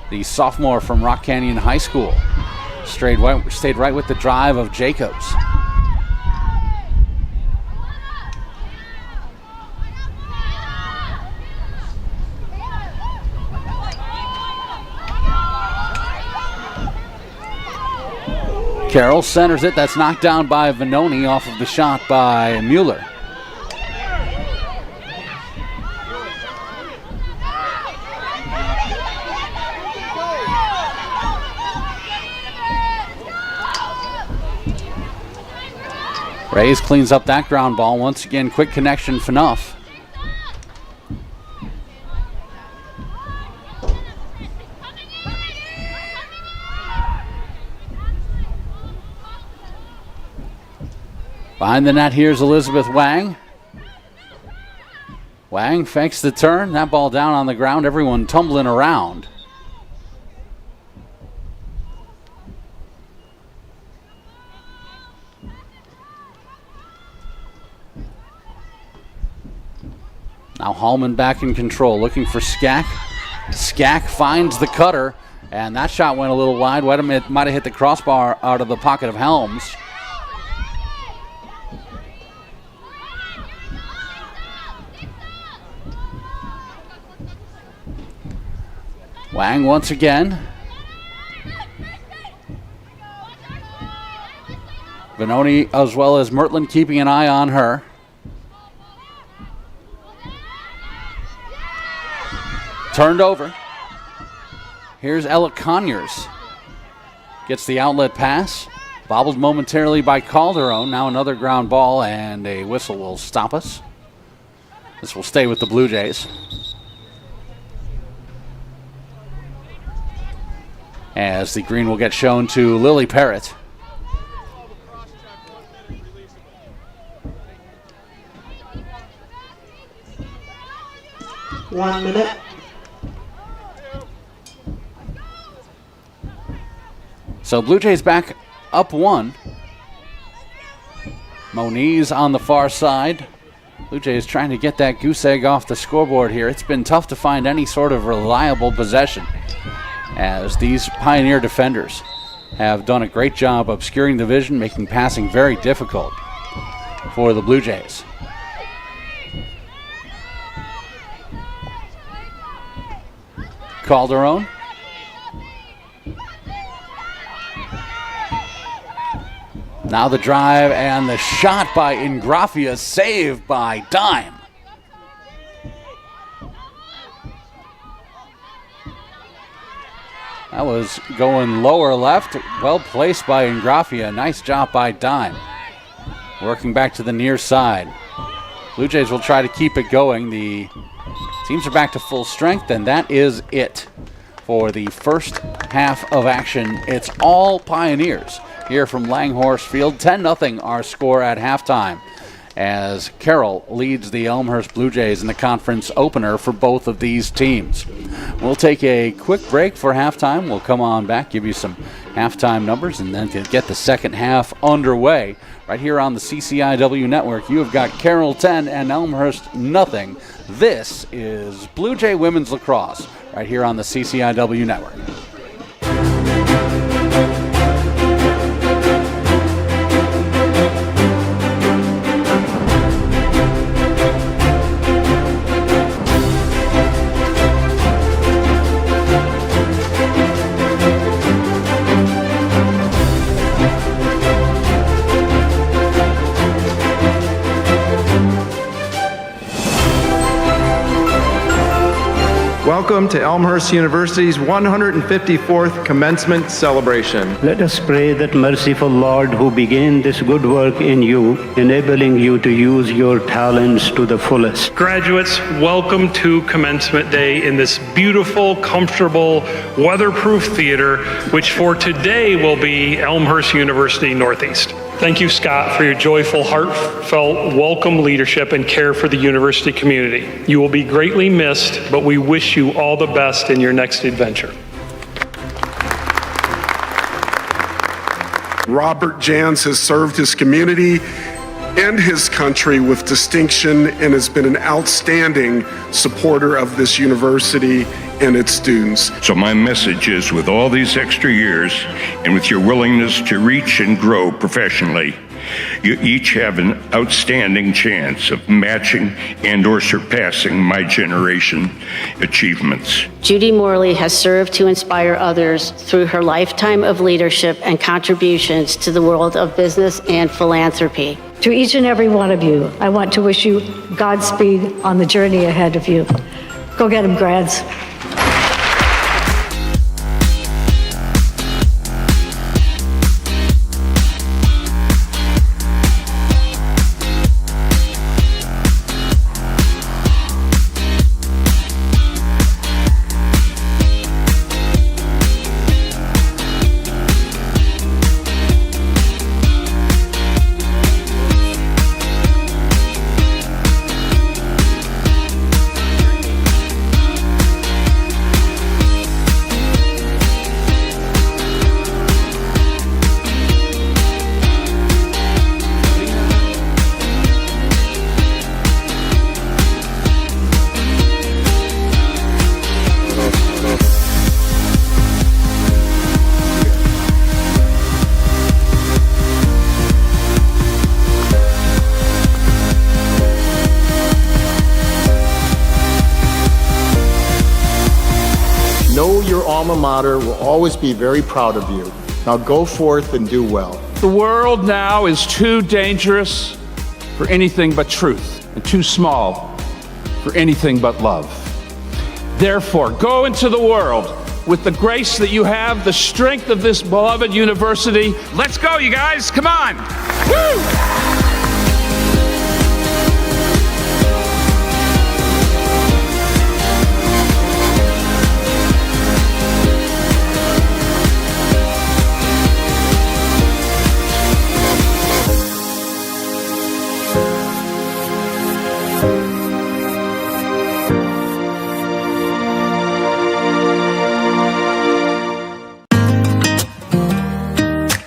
Speaker 5: The sophomore from Rock Canyon High School stayed right with the drive of Jacobs. Carroll centers it. That's knocked down by Vanoni off of the shot by Mueller. Reyes cleans up that ground ball. Once again, quick connection for Nuff. Behind the net, here's Elizabeth Wang. Wang fakes the turn. That ball down on the ground. Everyone tumbling around. Now Hallman back in control, looking for Skak. Skak finds the cutter, and that shot went a little wide. Might have hit the crossbar out of the pocket of Helms. Wang once again. Benoni as well as Mertland keeping an eye on her. Turned over. Here's Ella Conyers. Gets the outlet pass. Bobbled momentarily by Calderon. Now another ground ball, and a whistle will stop us. This will stay with the Blue Jays. As the green will get shown to Lily Parrott.
Speaker 4: One minute.
Speaker 5: So Blue Jays back up one. Moniz on the far side. Blue Jays trying to get that goose egg off the scoreboard here. It's been tough to find any sort of reliable possession, as these Pioneer defenders have done a great job obscuring the vision, making passing very difficult for the Blue Jays. Calderon. Now the drive and the shot by Ingrafia, saved by Dime. That was going lower left. Well placed by Ingrafia. Nice job by Dime. Working back to the near side. Blue Jays will try to keep it going. The teams are back to full strength, and that is it for the first half of action. It's all Pioneers here from Langhorse Field. 10-0 our score at halftime, as Carroll leads the Elmhurst Blue Jays in the conference opener for both of these teams. We'll take a quick break for halftime. We'll come on back, give you some halftime numbers, and then to get the second half underway right here on the CCIW network. You have got Carroll 10 and Elmhurst nothing. This is Blue Jay Women's Lacrosse right here on the CCIW network.
Speaker 9: Welcome to Elmhurst University's 154th Commencement Celebration.
Speaker 10: Let us pray that merciful Lord, who began this good work in you, enabling you to use your talents to the fullest.
Speaker 11: Graduates, welcome to Commencement Day in this beautiful, comfortable, weatherproof theater, which for today will be Elmhurst University Northeast. Thank you, Scott, for your joyful, heartfelt, welcome leadership and care for the university community. You will be greatly missed, but we wish you all the best in your next adventure.
Speaker 12: Robert Jans has served his community and his country with distinction and has been an outstanding supporter of this university and its students.
Speaker 13: So my message is, with all these extra years and with your willingness to reach and grow professionally, you each have an outstanding chance of matching and or surpassing my generation achievements.
Speaker 14: Judy Morley has served to inspire others through her lifetime of leadership and contributions to the world of business and philanthropy.
Speaker 15: To each and every one of you, I want to wish you Godspeed on the journey ahead of you. Go get them, grads.
Speaker 16: Know your alma mater will always be very proud of you. Now go forth and do well.
Speaker 17: The world now is too dangerous for anything but truth, and too small for anything but love. Therefore, go into the world with the grace that you have, the strength of this beloved university. Let's go, you guys, come on! Woo!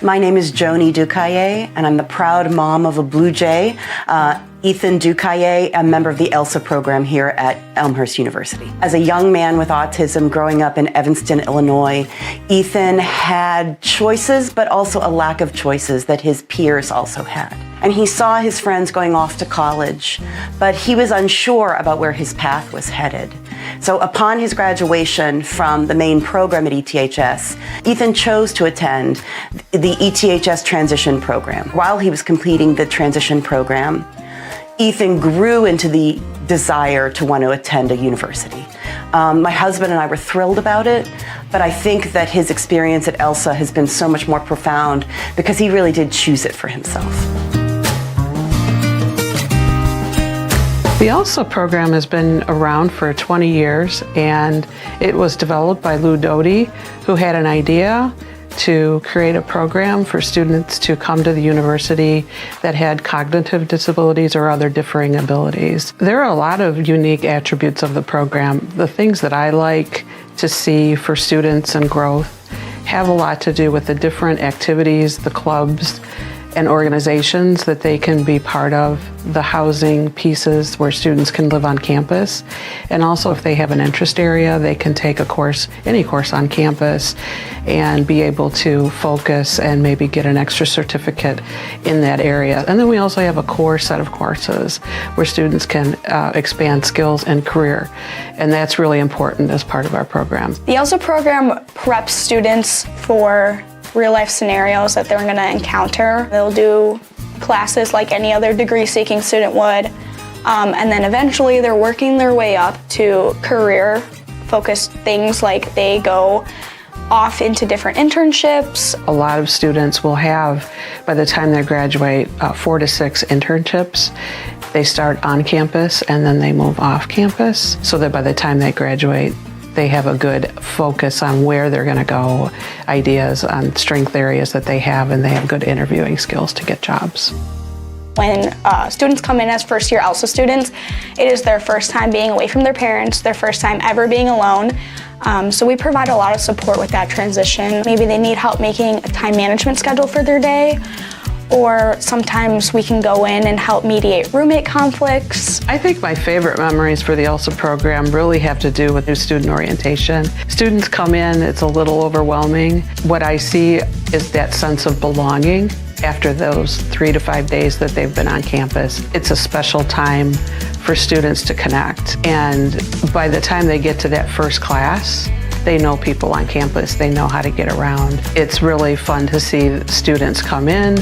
Speaker 18: My name is Joni Ducaye, and I'm the proud mom of a Blue Jay, Ethan Ducaye, a member of the ELSA program here at Elmhurst University. As a young man with autism growing up in Evanston, Illinois, Ethan had choices, but also a lack of choices that his peers also had. And he saw his friends going off to college, but he was unsure about where his path was headed. So upon his graduation from the main program at ETHS, Ethan chose to attend the ETHS transition program. While he was completing the transition program, Ethan grew into the desire to want to attend a university. My husband and I were thrilled about it, but I think that his experience at ELSA has been so much more profound because he really did choose it for himself.
Speaker 19: The ELSA program has been around for 20 years, and it was developed by Lou Doty, who had an idea to create a program for students to come to the university that had cognitive disabilities or other differing abilities. There are a lot of unique attributes of the program. The things that I like to see for students and growth have a lot to do with the different activities, the clubs, and organizations that they can be part of, the housing pieces where students can live on campus, and also if they have an interest area, they can take a course, any course on campus, and be able to focus and maybe get an extra certificate in that area. And then we also have a core set of courses where students can expand skills and career, and that's really important as part of our program.
Speaker 20: The ELSA program preps students for real-life scenarios that they're going to encounter. They'll do classes like any other degree-seeking student would, and then eventually they're working their way up to career-focused things like they go off into different internships.
Speaker 19: A lot of students will have, by the time they graduate, 4 to 6 internships. They start on campus and then they move off campus, so that by the time they graduate, they have a good focus on where they're going to go, ideas on strength areas that they have, and they have good interviewing skills to get jobs.
Speaker 20: When students come in as first-year ELSA students, it is their first time being away from their parents, their first time ever being alone. So we provide a lot of support with that transition. Maybe they need help making a time management schedule for their day, or sometimes we can go in and help mediate roommate conflicts.
Speaker 19: I think my favorite memories for the ELSA program really have to do with new student orientation. Students come in, it's a little overwhelming. What I see is that sense of belonging after those 3 to 5 days that they've been on campus. It's a special time for students to connect, and by the time they get to that first class, they know people on campus, they know how to get around. It's really fun to see students come in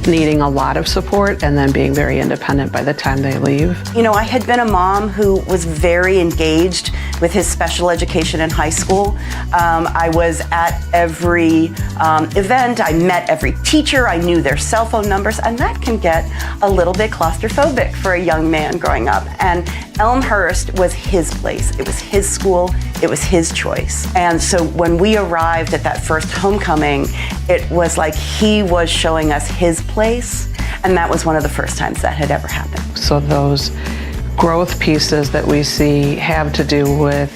Speaker 19: needing a lot of support and then being very independent by the time they leave.
Speaker 18: You know, I had been a mom who was very engaged with his special education in high school. I was at every event, I met every teacher, I knew their cell phone numbers, and that can get a little bit claustrophobic for a young man growing up. And Elmhurst was his place. It was his school. It was his choice. And so when we arrived at that first homecoming, it was like he was showing us his place, and that was one of the first times that had ever happened.
Speaker 19: So those growth pieces that we see have to do with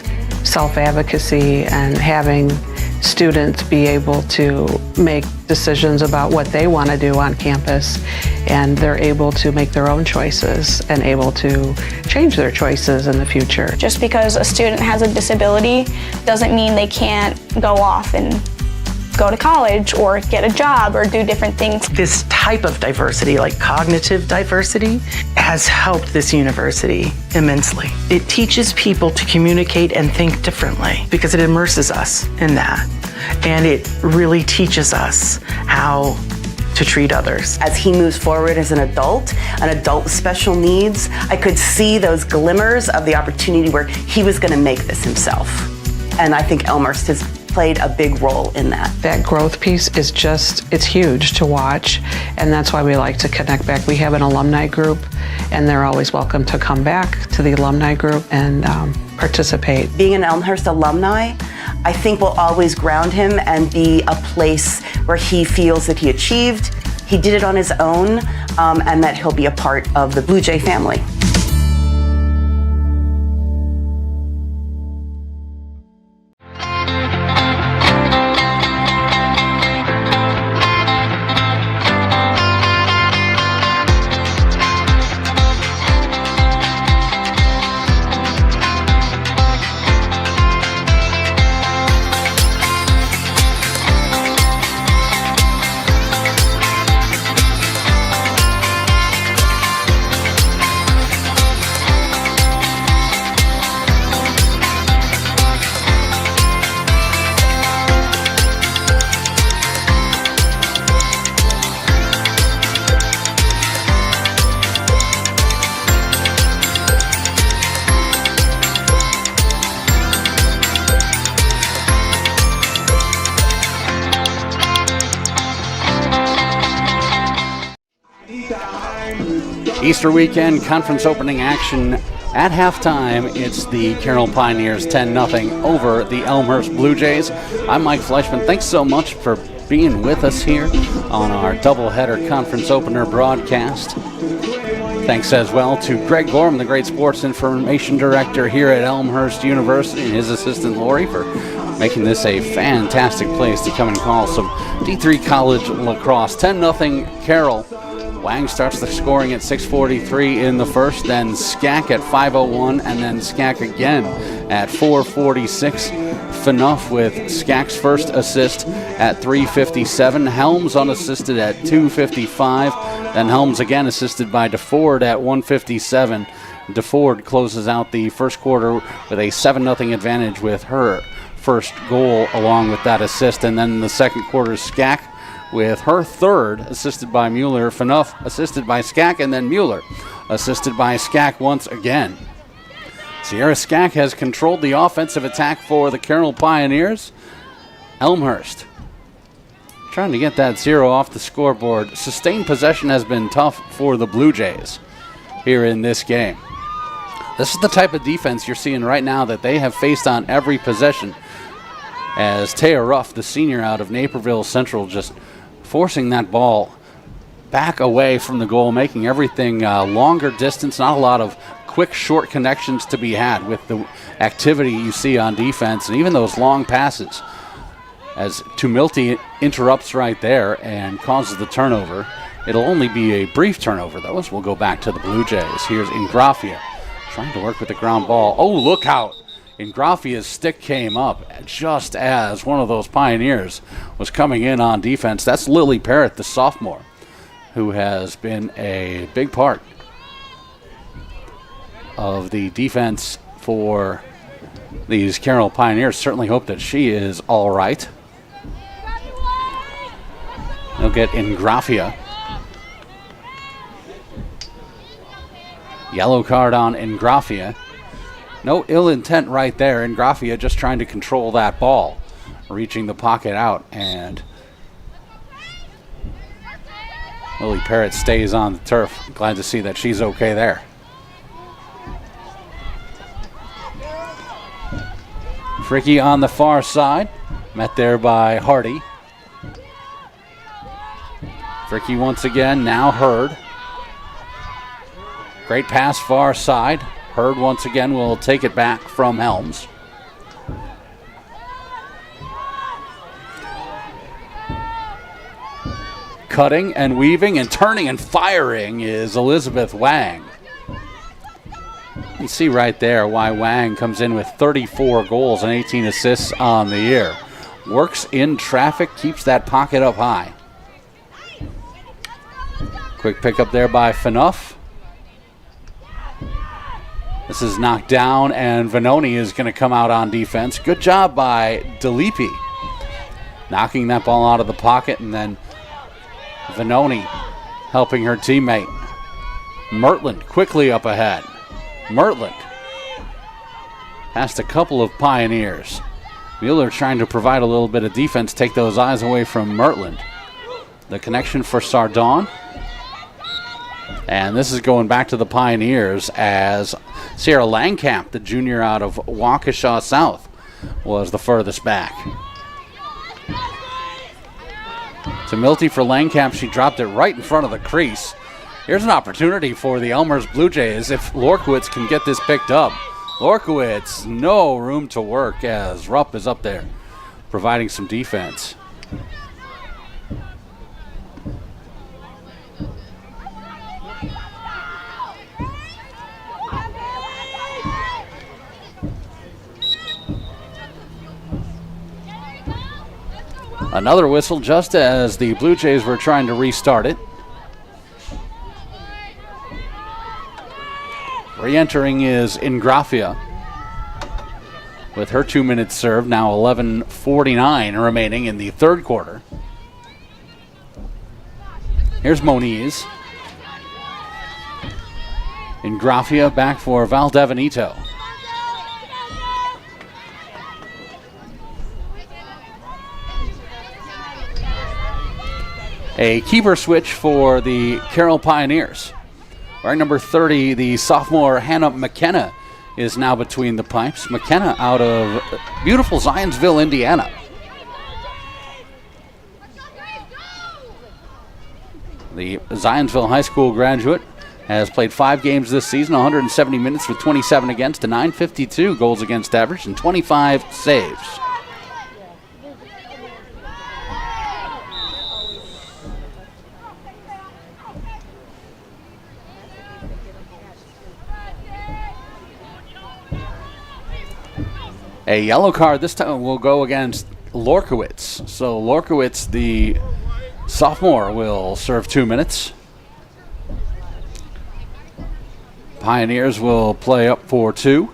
Speaker 19: self-advocacy and having students be able to make decisions about what they want to do on campus, and they're able to make their own choices and able to change their choices in the future.
Speaker 20: Just because a student has a disability doesn't mean they can't go off and go to college or get a job or do different things.
Speaker 21: This type of diversity, like cognitive diversity, has helped this university immensely. It teaches people to communicate and think differently because it immerses us in that. And it really teaches us how to treat others.
Speaker 18: As he moves forward as an adult with special needs, I could see those glimmers of the opportunity where he was going to make this himself. And I think Elmhurst has played a big role in that.
Speaker 19: That growth piece is it's huge to watch, and that's why we like to connect back. We have an alumni group, and they're always welcome to come back to the alumni group and participate.
Speaker 18: Being an Elmhurst alumni, I think will always ground him and be a place where he feels that he achieved, he did it on his own, and that he'll be a part of the Blue Jay family.
Speaker 5: Easter weekend conference opening action at halftime. It's the Carroll Pioneers 10-0 over the Elmhurst Blue Jays. I'm Mike Fleischman. Thanks so much for being with us here on our doubleheader conference opener broadcast. Thanks as well to Greg Gorham, the great sports information director here at Elmhurst University, and his assistant Lori for making this a fantastic place to come and call some D3 college lacrosse. 10-0 Carroll. Wang starts the scoring at 6:43 in the first, then Skak at 5:01, and then Skak again at 4:46. Phaneuf with Skak's first assist at 3:57. Helms unassisted at 2:55. Then Helms again assisted by DeFord at 1:57. DeFord closes out the first quarter with a 7-0 advantage with her first goal along with that assist. And then in the second quarter, Skak with her third, assisted by Mueller. Phaneuf assisted by Skak, and then Mueller assisted by Skak once again. Sierra Skak has controlled the offensive attack for the Carroll Pioneers. Elmhurst trying to get that 0 off the scoreboard. Sustained possession has been tough for the Blue Jays here in this game. This is the type of defense you're seeing right now that they have faced on every possession, as Taya Ruff, the senior out of Naperville Central, just forcing that ball back away from the goal, making everything longer distance, not a lot of quick, short connections to be had with the activity you see on defense, and even those long passes. As Tumilty interrupts right there and causes the turnover. It'll only be a brief turnover, though, as we'll go back to the Blue Jays. Here's Ingrafia trying to work with the ground ball. Oh, look out! Ingrafia's stick came up just as one of those Pioneers was coming in on defense. That's Lily Parrott, the sophomore, who has been a big part of the defense for these Carroll Pioneers. Certainly hope that she is all right. They'll get Ingrafia. Yellow card on Ingrafia. No ill intent right there. Ingrafia just trying to control that ball, reaching the pocket out, and Lily Parrott stays on the turf. Glad to see that she's okay there. Fricky on the far side, met there by Hardy. Fricky once again, now Hurd. Great pass far side. Hurd once again will take it back from Helms. Cutting and weaving and turning and firing is Elizabeth Wang. You can see right there why Wang comes in with 34 goals and 18 assists on the year. works in traffic, keeps that pocket up high. Quick pickup there by Phaneuf. This is knocked down, and Vanoni is going to come out on defense. Good job by DeLipi, knocking that ball out of the pocket, and then Vanoni helping her teammate. Mertland quickly up ahead. Mertland past a couple of Pioneers. Wheeler trying to provide a little bit of defense, take those eyes away from Mertland. The connection for Sardon. And this is going back to the Pioneers as Sierra Langkamp, the junior out of Waukesha South, was the furthest back. To Milty for Langkamp, she dropped it right in front of the crease. Here's an opportunity for the Elmhurst Blue Jays if Lorkowitz can get this picked up. Lorkowitz, no room to work as Rupp is up there providing some defense. Another whistle just as the Blue Jays were trying to restart it. Re-entering is Ingrafia with her 2 minutes served. Now 11:49 remaining in the third quarter. Here's Moniz. Ingrafia back for Valdebenito. A keeper switch for the Carroll Pioneers. Wearing number 30, the sophomore Hannah McKenna is now between the pipes. McKenna out of beautiful Zionsville, Indiana. The Zionsville High School graduate has played 5 games this season, 170 minutes with 27 against, a .952 goals against average, and 25 saves. A yellow card this time will go against Lorkowitz. So Lorkowitz, the sophomore, will serve 2 minutes. Pioneers will play up for 2.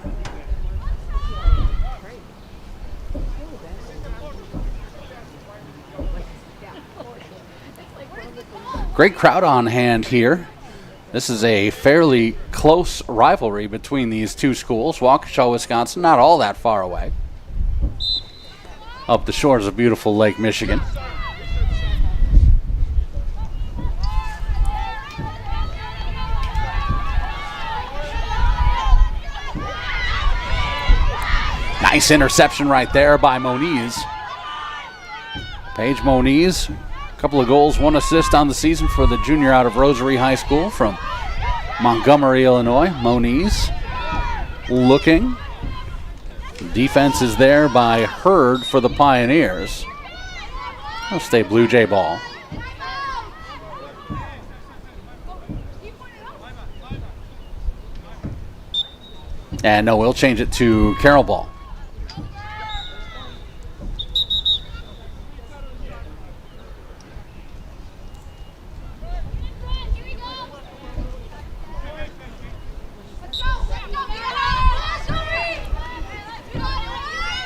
Speaker 5: Great crowd on hand here. This is a fairly close rivalry between these two schools. Waukesha, Wisconsin, not all that far away. Up the shores of beautiful Lake Michigan. Nice interception right there by Moniz. Paige Moniz. Couple of goals, 1 assist on the season for the junior out of Rosary High School from Montgomery, Illinois. Moniz looking. Defense is there by Hurd for the Pioneers. It'll stay Blue Jay ball. And no, we'll change it to Carroll ball.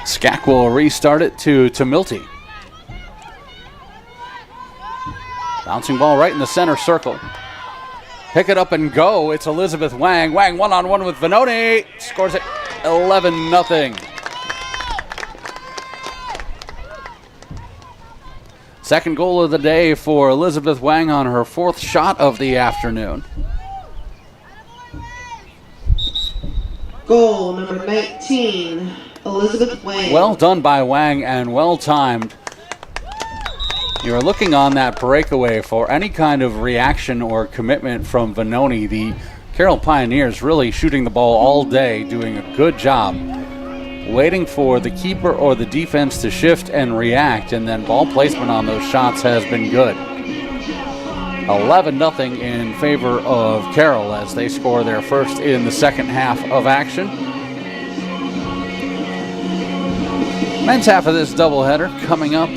Speaker 5: Skak will restart it to Milty. Bouncing ball right in the center circle. Pick it up and go. It's Elizabeth Wang. Wang one-on-one with Vanoni. Scores it 11-0. Second goal of the day for Elizabeth Wang on her 4th shot of the afternoon.
Speaker 4: Goal number 19. Elizabeth Wang.
Speaker 5: Well done by Wang and well timed. You're looking on that breakaway for any kind of reaction or commitment from Vanoni. The Carroll Pioneers really shooting the ball all day, doing a good job. Waiting for the keeper or the defense to shift and react, and then ball placement on those shots has been good. 11-0 in favor of Carroll as they score their first in the second half of action. Men's half of this doubleheader coming up.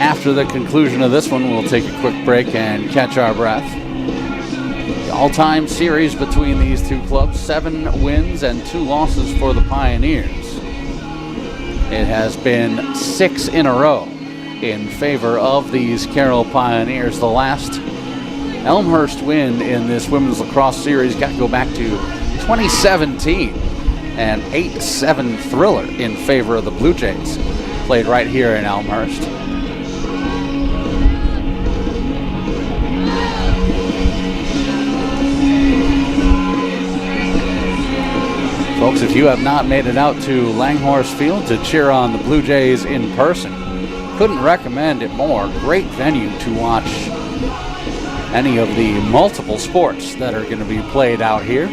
Speaker 5: After the conclusion of this one, we'll take a quick break and catch our breath. The all-time series between these two clubs, 7 wins and 2 losses for the Pioneers. It has been 6 in a row in favor of these Carroll Pioneers. The last Elmhurst win in this women's lacrosse series got to go back to 2017. An 8-7 thriller in favor of the Blue Jays, played right here in Elmhurst. Folks, if you have not made it out to Langhorse Field to cheer on the Blue Jays in person, couldn't recommend it more. Great venue to watch any of the multiple sports that are going to be played out here.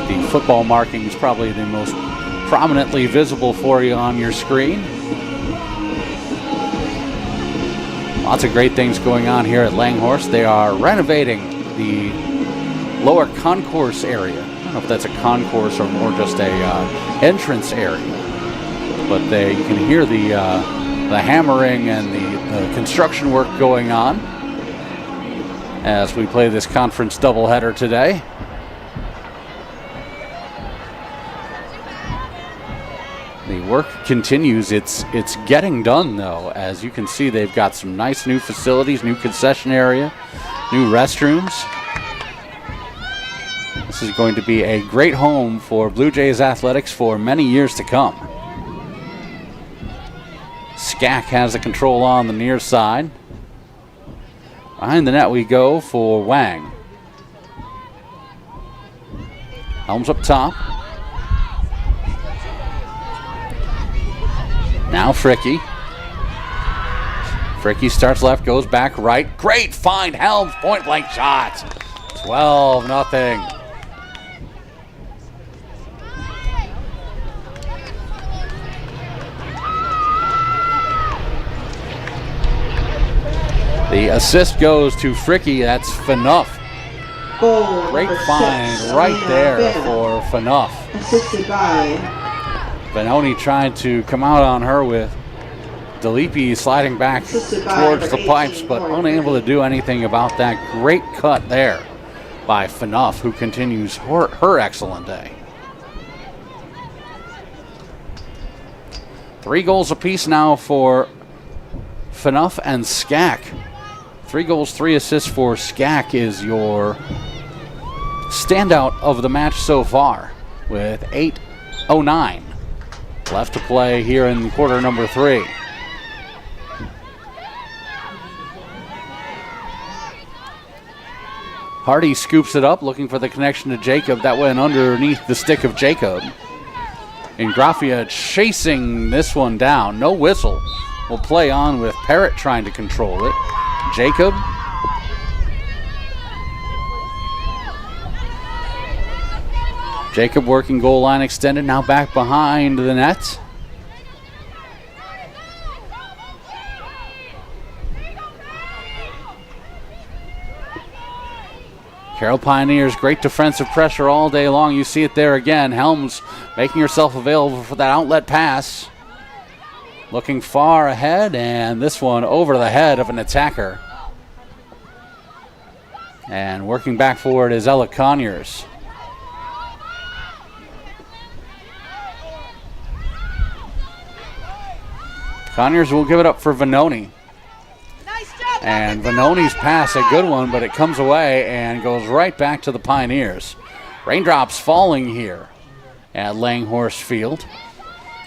Speaker 5: The football marking is probably the most prominently visible for you on your screen. Lots of great things going on here at Langhorse. They are renovating the lower concourse area. I don't know if that's a concourse or more just a entrance area, but you can hear the hammering and the construction work going on as we play this conference doubleheader today. The work continues. It's getting done, though. As you can see, they've got some nice new facilities, new concession area, new restrooms. This is going to be a great home for Blue Jays athletics for many years to come. Skak has the control on the near side. Behind the net we go for Wang. Helms up top. Now Fricky. Fricky starts left, goes back right. Great find, Helms, point blank shot. 12-0. The assist goes to Fricky. That's Fanuff. Great find right there for Fanuff.
Speaker 4: Assisted by
Speaker 5: Benoni tried to come out on her with Delipi sliding back towards the pipes, but unable to do anything about that. Great cut there by Fanuff, who continues her excellent day. 3 goals apiece now for Fanuff and Skak. 3 goals, 3 assists for Skak is your standout of the match so far, with 8:09 left to play here in quarter number 3. Hardy scoops it up, looking for the connection to Jacob. That went underneath the stick of Jacob. Ingrafia chasing this one down. No whistle. Will play on with Parrott trying to control it. Jacob. Jacob working goal line extended, now back behind the net. Carroll Pioneers, great defensive pressure all day long. You see it there again. Helms making herself available for that outlet pass. Looking far ahead, and this one over the head of an attacker. And working back forward is Ella Conyers. Conyers will give it up for Vanoni. And Vanoni's pass, a good one, but it comes away and goes right back to the Pioneers. Raindrops falling here at Langhorse Field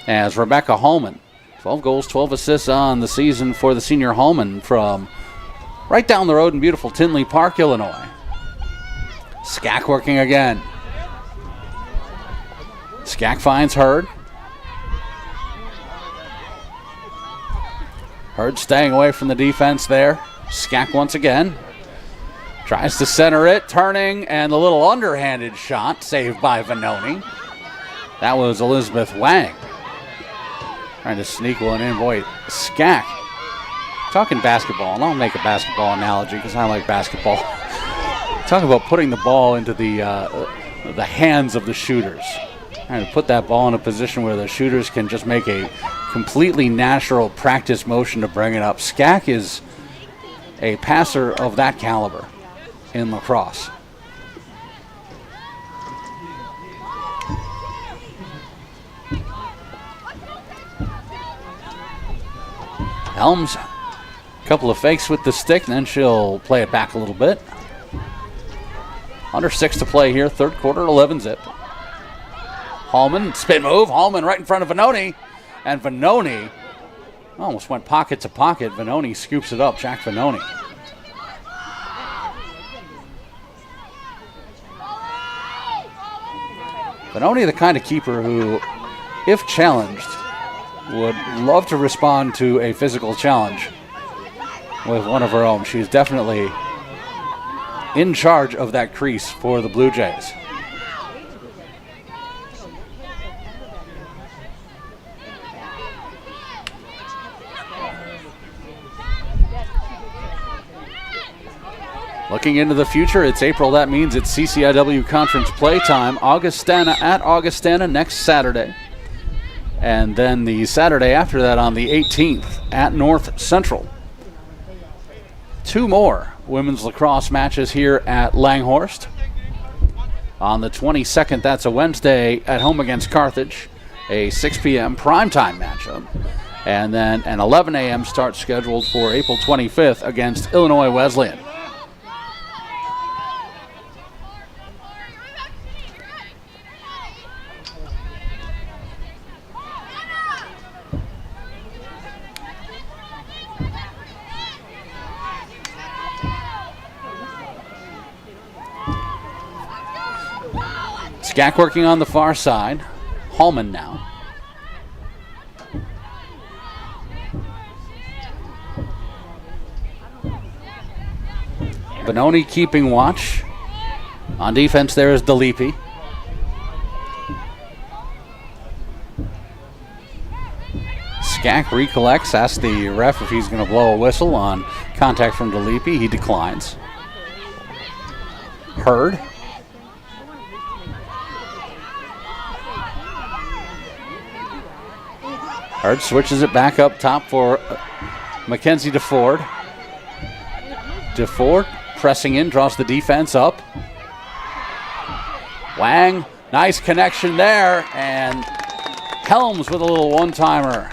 Speaker 5: as Rebecca Holman, 12 goals, 12 assists on the season for the senior Holman from right down the road in beautiful Tinley Park, Illinois. Skak working again. Skak finds Hurd. Hurd staying away from the defense there. Skak once again. Tries to center it, turning, and the little underhanded shot saved by Vanoni. That was Elizabeth Wang. Trying to sneak one in. Boy, Skak. Talking basketball, and I'll make a basketball analogy because I like basketball. Talk about putting the ball into the hands of the shooters. Trying to put that ball in a position where the shooters can just make a completely natural practice motion to bring it up. Skak is a passer of that caliber in lacrosse. Helms, a couple of fakes with the stick, and then she'll play it back a little bit. Under 6 to play here, third quarter, 11 zip. Hallman, spin move. Hallman right in front of Vanoni. And Vanoni almost went pocket to pocket. Vanoni scoops it up. Jack Vanoni. Vanoni, the kind of keeper who, if challenged, would love to respond to a physical challenge with one of her own. She's definitely in charge of that crease for the Blue Jays. Looking into the future, it's April. That means it's CCIW conference play time. Augustana at Augustana next Saturday. And then the Saturday after that on the 18th at North Central. 2 more women's lacrosse matches here at Langhorst. On the 22nd, that's a Wednesday, at home against Carthage, a 6 p.m. primetime matchup. And then an 11 a.m. start scheduled for April 25th against Illinois Wesleyan. Skak working on the far side. Hallman now. Vanoni keeping watch. On defense there is DeLipi. Skak recollects, asks the ref if he's going to blow a whistle on contact from DeLipi. He declines. Hurd. Hurd switches it back up top for Mackenzie DeFord. DeFord pressing in, draws the defense up. Wang, nice connection there, and Helms with a little one-timer.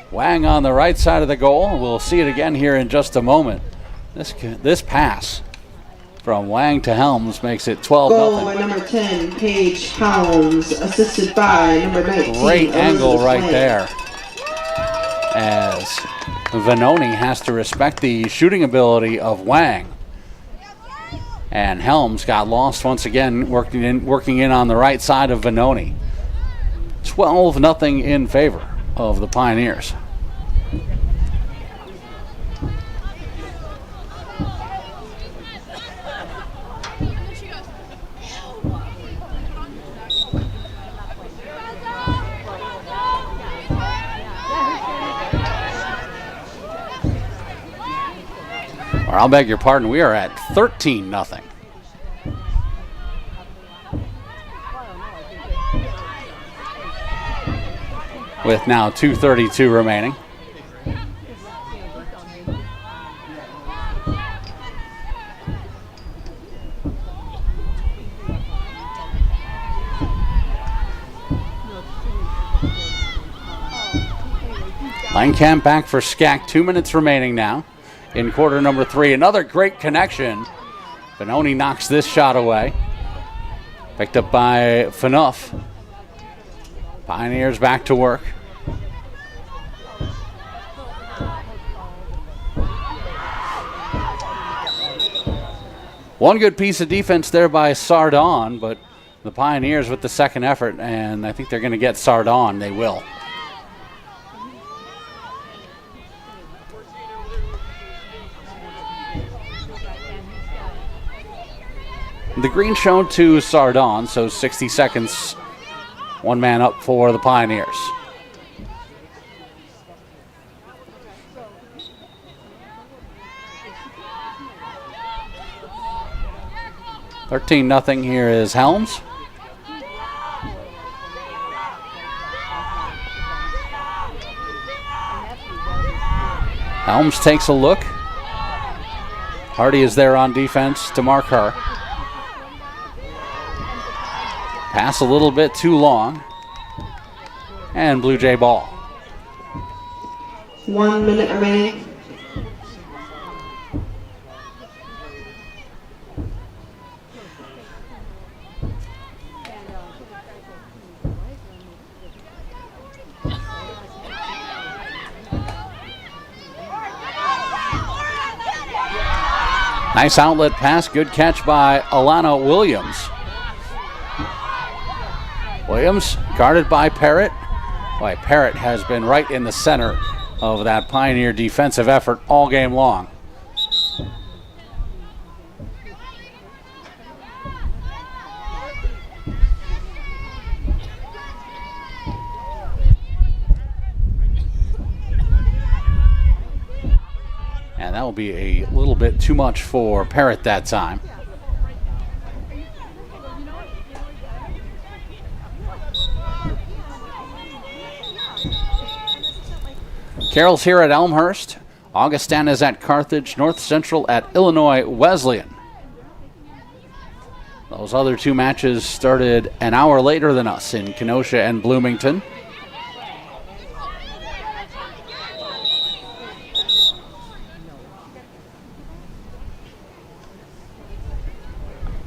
Speaker 5: Wang on the right side of the goal. We'll see it again here in just a moment. This pass from Wang to Helms makes it 12-0.
Speaker 4: Goal by number 10, Paige Helms, assisted by number 19.
Speaker 5: Great angle right there, as Vanoni has to respect the shooting ability of Wang. And Helms got lost once again, working in on the right side of Vanoni. 12-0 in favor of the Pioneers. Or I'll beg your pardon, we are at 13-0. With now 2:32 remaining. Langkamp back for Skak, 2 minutes remaining now. In quarter number 3, another great connection. Vanoni knocks this shot away. Picked up by Phaneuf. Pioneers back to work. One good piece of defense there by Sardon, but the Pioneers with the second effort, and I think they're going to get Sardon. They will. The green shown to Sardon, so 60 seconds, one man up for the Pioneers. $13-0 here is Helms. Helms takes a look. Hardy is there on defense to mark her. Pass a little bit too long. And Blue Jay ball.
Speaker 4: 1 minute remaining.
Speaker 5: Nice outlet pass. Good catch by Alana Williams. Williams guarded by Parrott. Boy, Parrott has been right in the center of that Pioneer defensive effort all game long. And that will be a little bit too much for Parrott that time. Carroll's here at Elmhurst. Augustana is at Carthage. North Central at Illinois Wesleyan. Those other two matches started an hour later than us in Kenosha and Bloomington.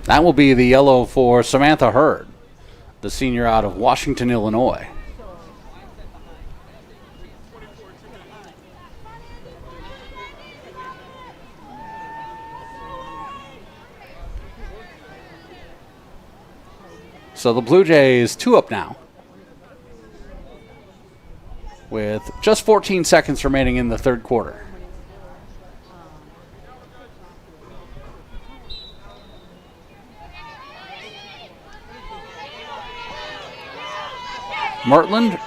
Speaker 5: That will be the yellow for Samantha Hurd, the senior out of Washington, Illinois. So the Blue Jays 2 up now, with just 14 seconds remaining in the third quarter. Mertland.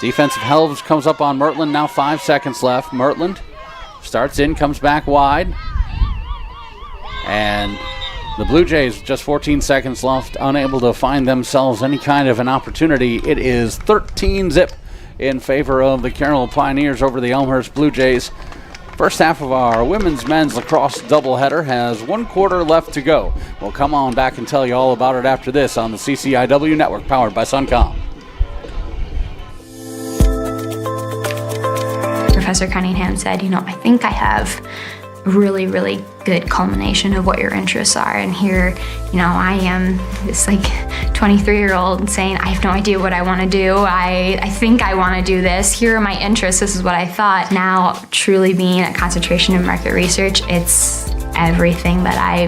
Speaker 5: Defensive help comes up on Mertland. Now 5 seconds left. Mertland starts in, comes back wide. And the Blue Jays, just 14 seconds left, unable to find themselves any kind of an opportunity. It is 13-zip in favor of the Carroll Pioneers over the Elmhurst Blue Jays. First half of our women's men's lacrosse doubleheader has 1 quarter left to go. We'll come on back and tell you all about it after this on the CCIW Network, powered by Suncom.
Speaker 1: Professor Cunningham said, I think I have a really, really good culmination of what your interests are. And here, I am this 23-year-old saying, I have no idea what I want to do. I think I want to do this. Here are my interests. This is what I thought. Now, truly being at concentration in market research, it's everything that I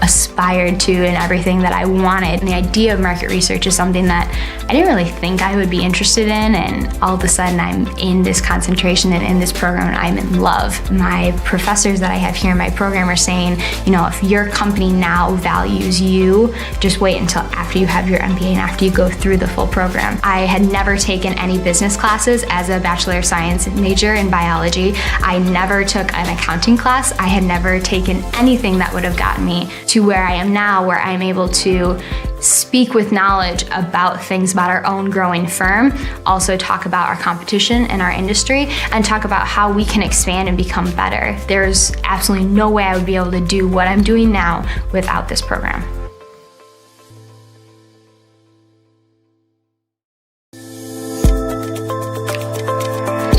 Speaker 1: aspired to and everything that I wanted. And the idea of market research is something that I didn't really think I would be interested in, and all of a sudden I'm in this concentration and in this program and I'm in love. My professors that I have here in my program are saying, if your company now values you, just wait until after you have your MBA and after you go through the full program. I had never taken any business classes as a Bachelor of Science major in biology. I never took an accounting class. I had never taken anything that would have gotten me to where I am now, where I'm able to speak with knowledge about things about our own growing firm, also talk about our competition and our industry, and talk about how we can expand and become better. There's absolutely no way I would be able to do what I'm doing now without this program.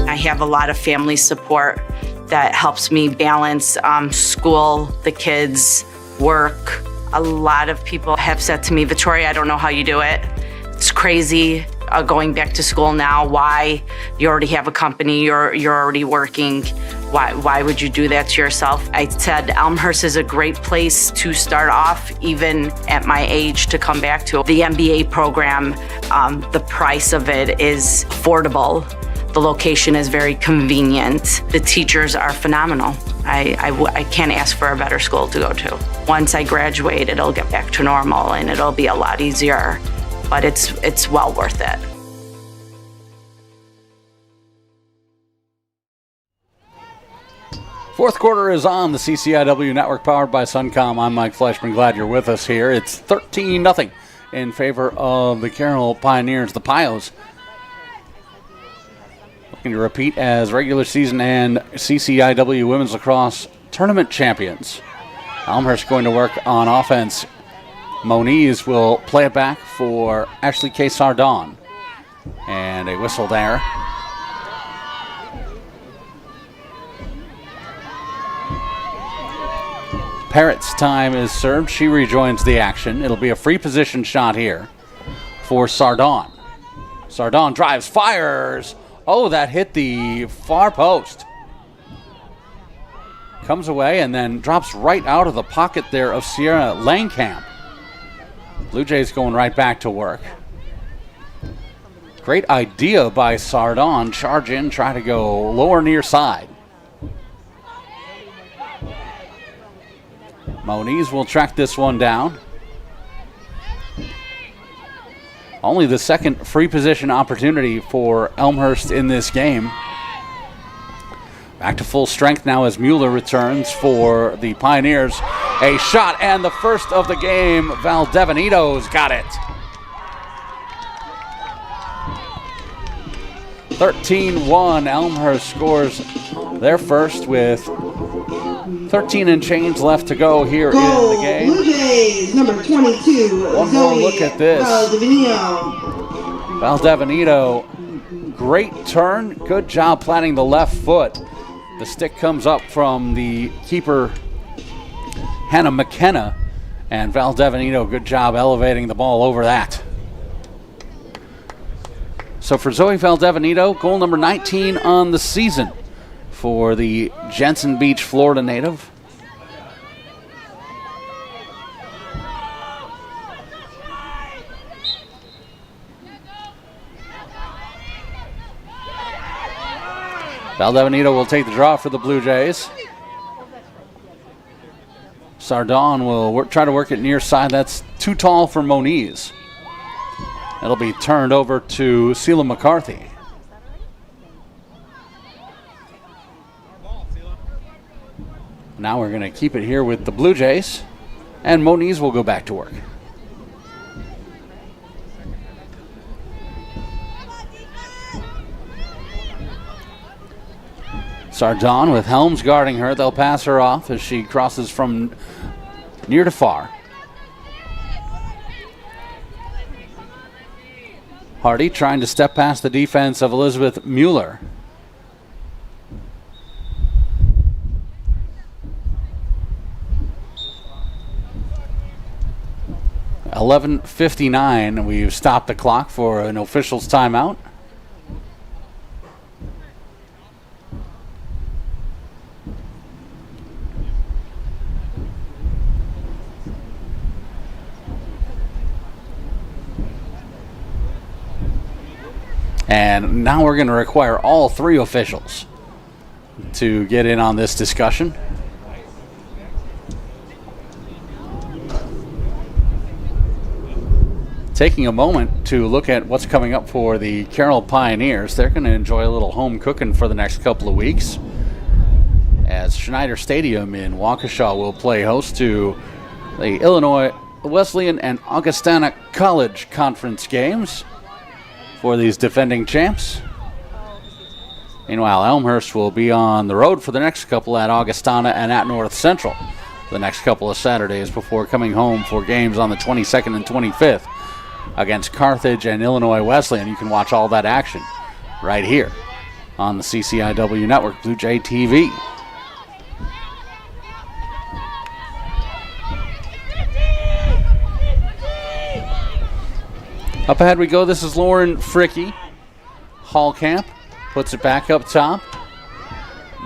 Speaker 7: I have a lot of family support that helps me balance school, the kids, work. A lot of people have said to me, Victoria, I don't know how you do it. It's crazy going back to school now. Why? You already have a company, you're already working. Why would you do that to yourself? I said Elmhurst is a great place to start off, even at my age, to come back to. The MBA program, the price of it is affordable. The location is very convenient. The teachers are phenomenal. I can't ask for a better school to go to. Once I graduate, it'll get back to normal and it'll be a lot easier, but it's well worth it.
Speaker 5: Fourth quarter is on the CCIW Network, powered by Suncom. I'm Mike Fleischman. Glad you're with us here. It's 13-0 in favor of the Carroll Pioneers. The Pios Going to repeat as regular season and CCIW Women's Lacrosse Tournament champions. Elmhurst going to work on offense. Moniz will play it back for Ashley K. Sardon. And a whistle there. Parrott's time is served. She rejoins the action. It'll be a free position shot here for Sardon. Sardon drives, fires. Oh, that hit the far post. Comes away and then drops right out of the pocket there of Sierra Langkamp. Blue Jays going right back to work. Great idea by Sardon. Charge in, try to go lower near side. Moniz will track this one down. Only the second free position opportunity for Elmhurst in this game. Back to full strength now as Mueller returns for the Pioneers. A shot and the first of the game. Valdebenito's got it. 13-1. Elmhurst scores their first with 13 and change left to go here in the game.
Speaker 4: Blue Jays, number 22.
Speaker 5: One more look at this. Valdebenito, great turn. Good job planting the left foot. The stick comes up from the keeper, Hannah McKenna, and Valdebenito, good job elevating the ball over that. So for Zoe Valdebenito, goal number 19 on the season for the Jensen Beach, Florida native. Valdebenito will take the draw for the Blue Jays. Sardon will try to work it near side. That's too tall for Moniz. It'll be turned over to Sela McCarthy. Now we're going to keep it here with the Blue Jays, and Moniz will go back to work. Sardon with Helms guarding her. They'll pass her off as she crosses from near to far. Hardy trying to step past the defense of Elizabeth Mueller. .11:59. We've stopped the clock for an official's timeout. And now we're going to require all three officials to get in on this discussion. Taking a moment to look at what's coming up for the Carroll Pioneers. They're going to enjoy a little home cooking for the next couple of weeks, as Schneider Stadium in Waukesha will play host to the Illinois Wesleyan and Augustana College Conference games for these defending champs. Meanwhile, Elmhurst will be on the road for the next couple at Augustana and at North Central the next couple of Saturdays before coming home for games on the 22nd and 25th against Carthage and Illinois Wesleyan. You can watch all that action right here on the CCIW Network, Blue Jay TV. Up ahead we go. This is Lauren Fricky. Hallcamp puts it back up top.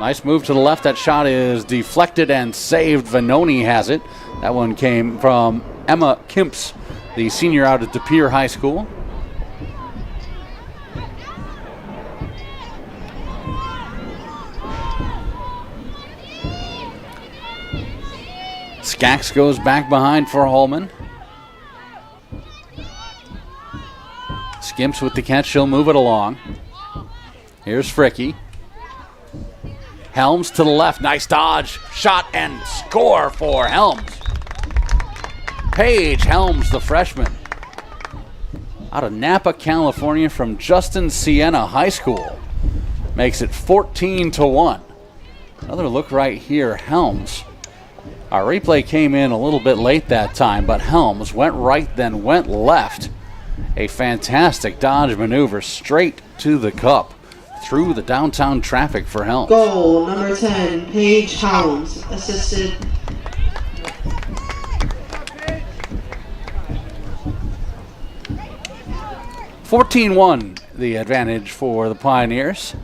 Speaker 5: Nice move to the left. That shot is deflected and saved. Vanoni has it. That one came from Emma Kimps, the senior out at De Pere High School. Skaggs goes back behind for Holman. Skimps with the catch, she'll move it along. Here's Fricky. Helms to the left, nice dodge, shot and score for Helms. Paige Helms, the freshman, out of Napa, California, from Justin Siena High School. makes it 14-1. Another look right here, Helms. Our replay came in a little bit late that time, but Helms went right, then went left. A fantastic dodge maneuver straight to the cup through the downtown traffic for Helms.
Speaker 4: Goal number 10, Paige Helms, assisted.
Speaker 5: $14-1, the advantage for the Pioneers.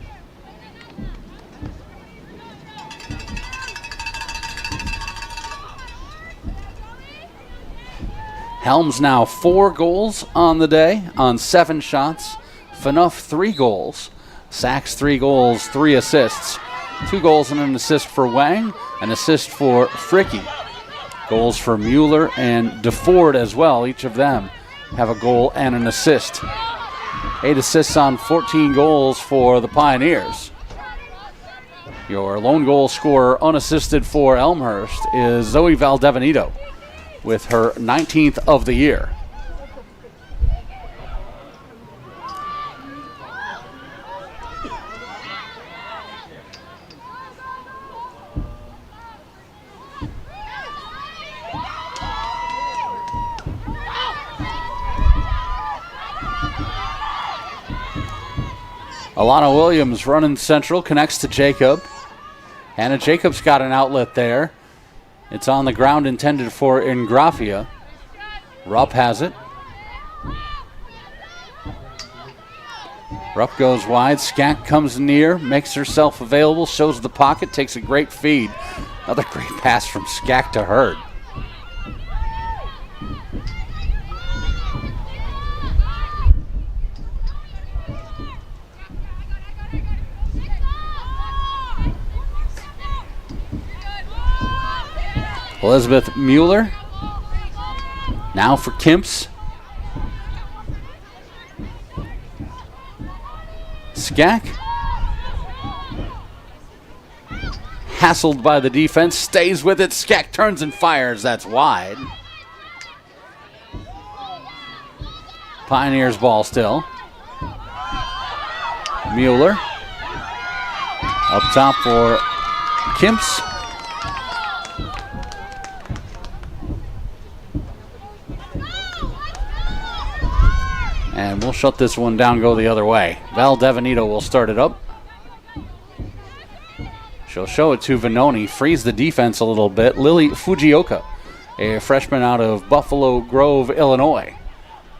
Speaker 5: Helms now 4 goals on the day on 7 shots. Phaneuf 3 goals. Sachs 3 goals, 3 assists. 2 goals and an assist for Wang, an assist for Fricky. Goals for Mueller and DeFord as well. Each of them have a goal and an assist. 8 assists on 14 goals for the Pioneers. Your lone goal scorer unassisted for Elmhurst is Zoe Valdebenito with her 19th of the year. Alana Williams running central, connects to Jacob. Hannah Jacobs got an outlet there. It's on the ground intended for Ingrafia. Rupp has it. Rupp goes wide. Skak comes near, makes herself available, shows the pocket, takes a great feed. Another great pass from Skak to Hurd. Elizabeth Mueller. Now for Kimps. Skak. Hassled by the defense. Stays with it. Skak turns and fires. That's wide. Pioneers ball still. Mueller. Up top for Kimps. And we'll shut this one down, go the other way. Valdebenito will start it up. She'll show it to Venoni, frees the defense a little bit. Lily Fujioka, a freshman out of Buffalo Grove, Illinois,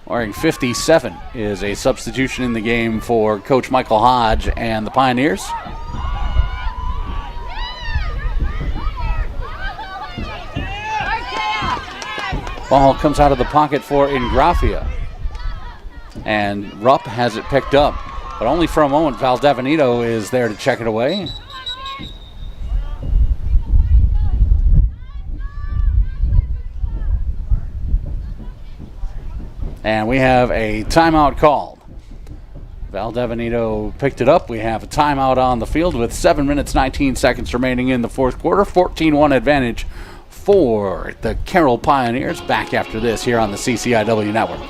Speaker 5: wearing 57, is a substitution in the game for Coach Michael Hodge and the Pioneers. Ball comes out of the pocket for Ingrafia. And Rupp has it picked up, but only for a moment. Valdebenito is there to check it away. And we have a timeout called. Valdebenito picked it up. We have a timeout on the field with 7 minutes, 19 seconds remaining in the fourth quarter. 14-1 advantage for the Carroll Pioneers. Back after this here on the CCIW Network.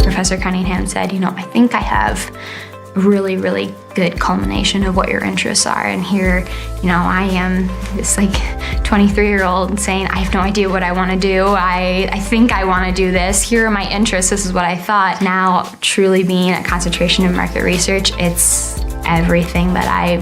Speaker 1: Professor Cunningham said, I think I have a really, really good culmination of what your interests are. And here, I am this 23-year-old saying, I have no idea what I want to do. I think I want to do this. Here are my interests. This is what I thought. Now, truly being a concentration in market research, it's everything that I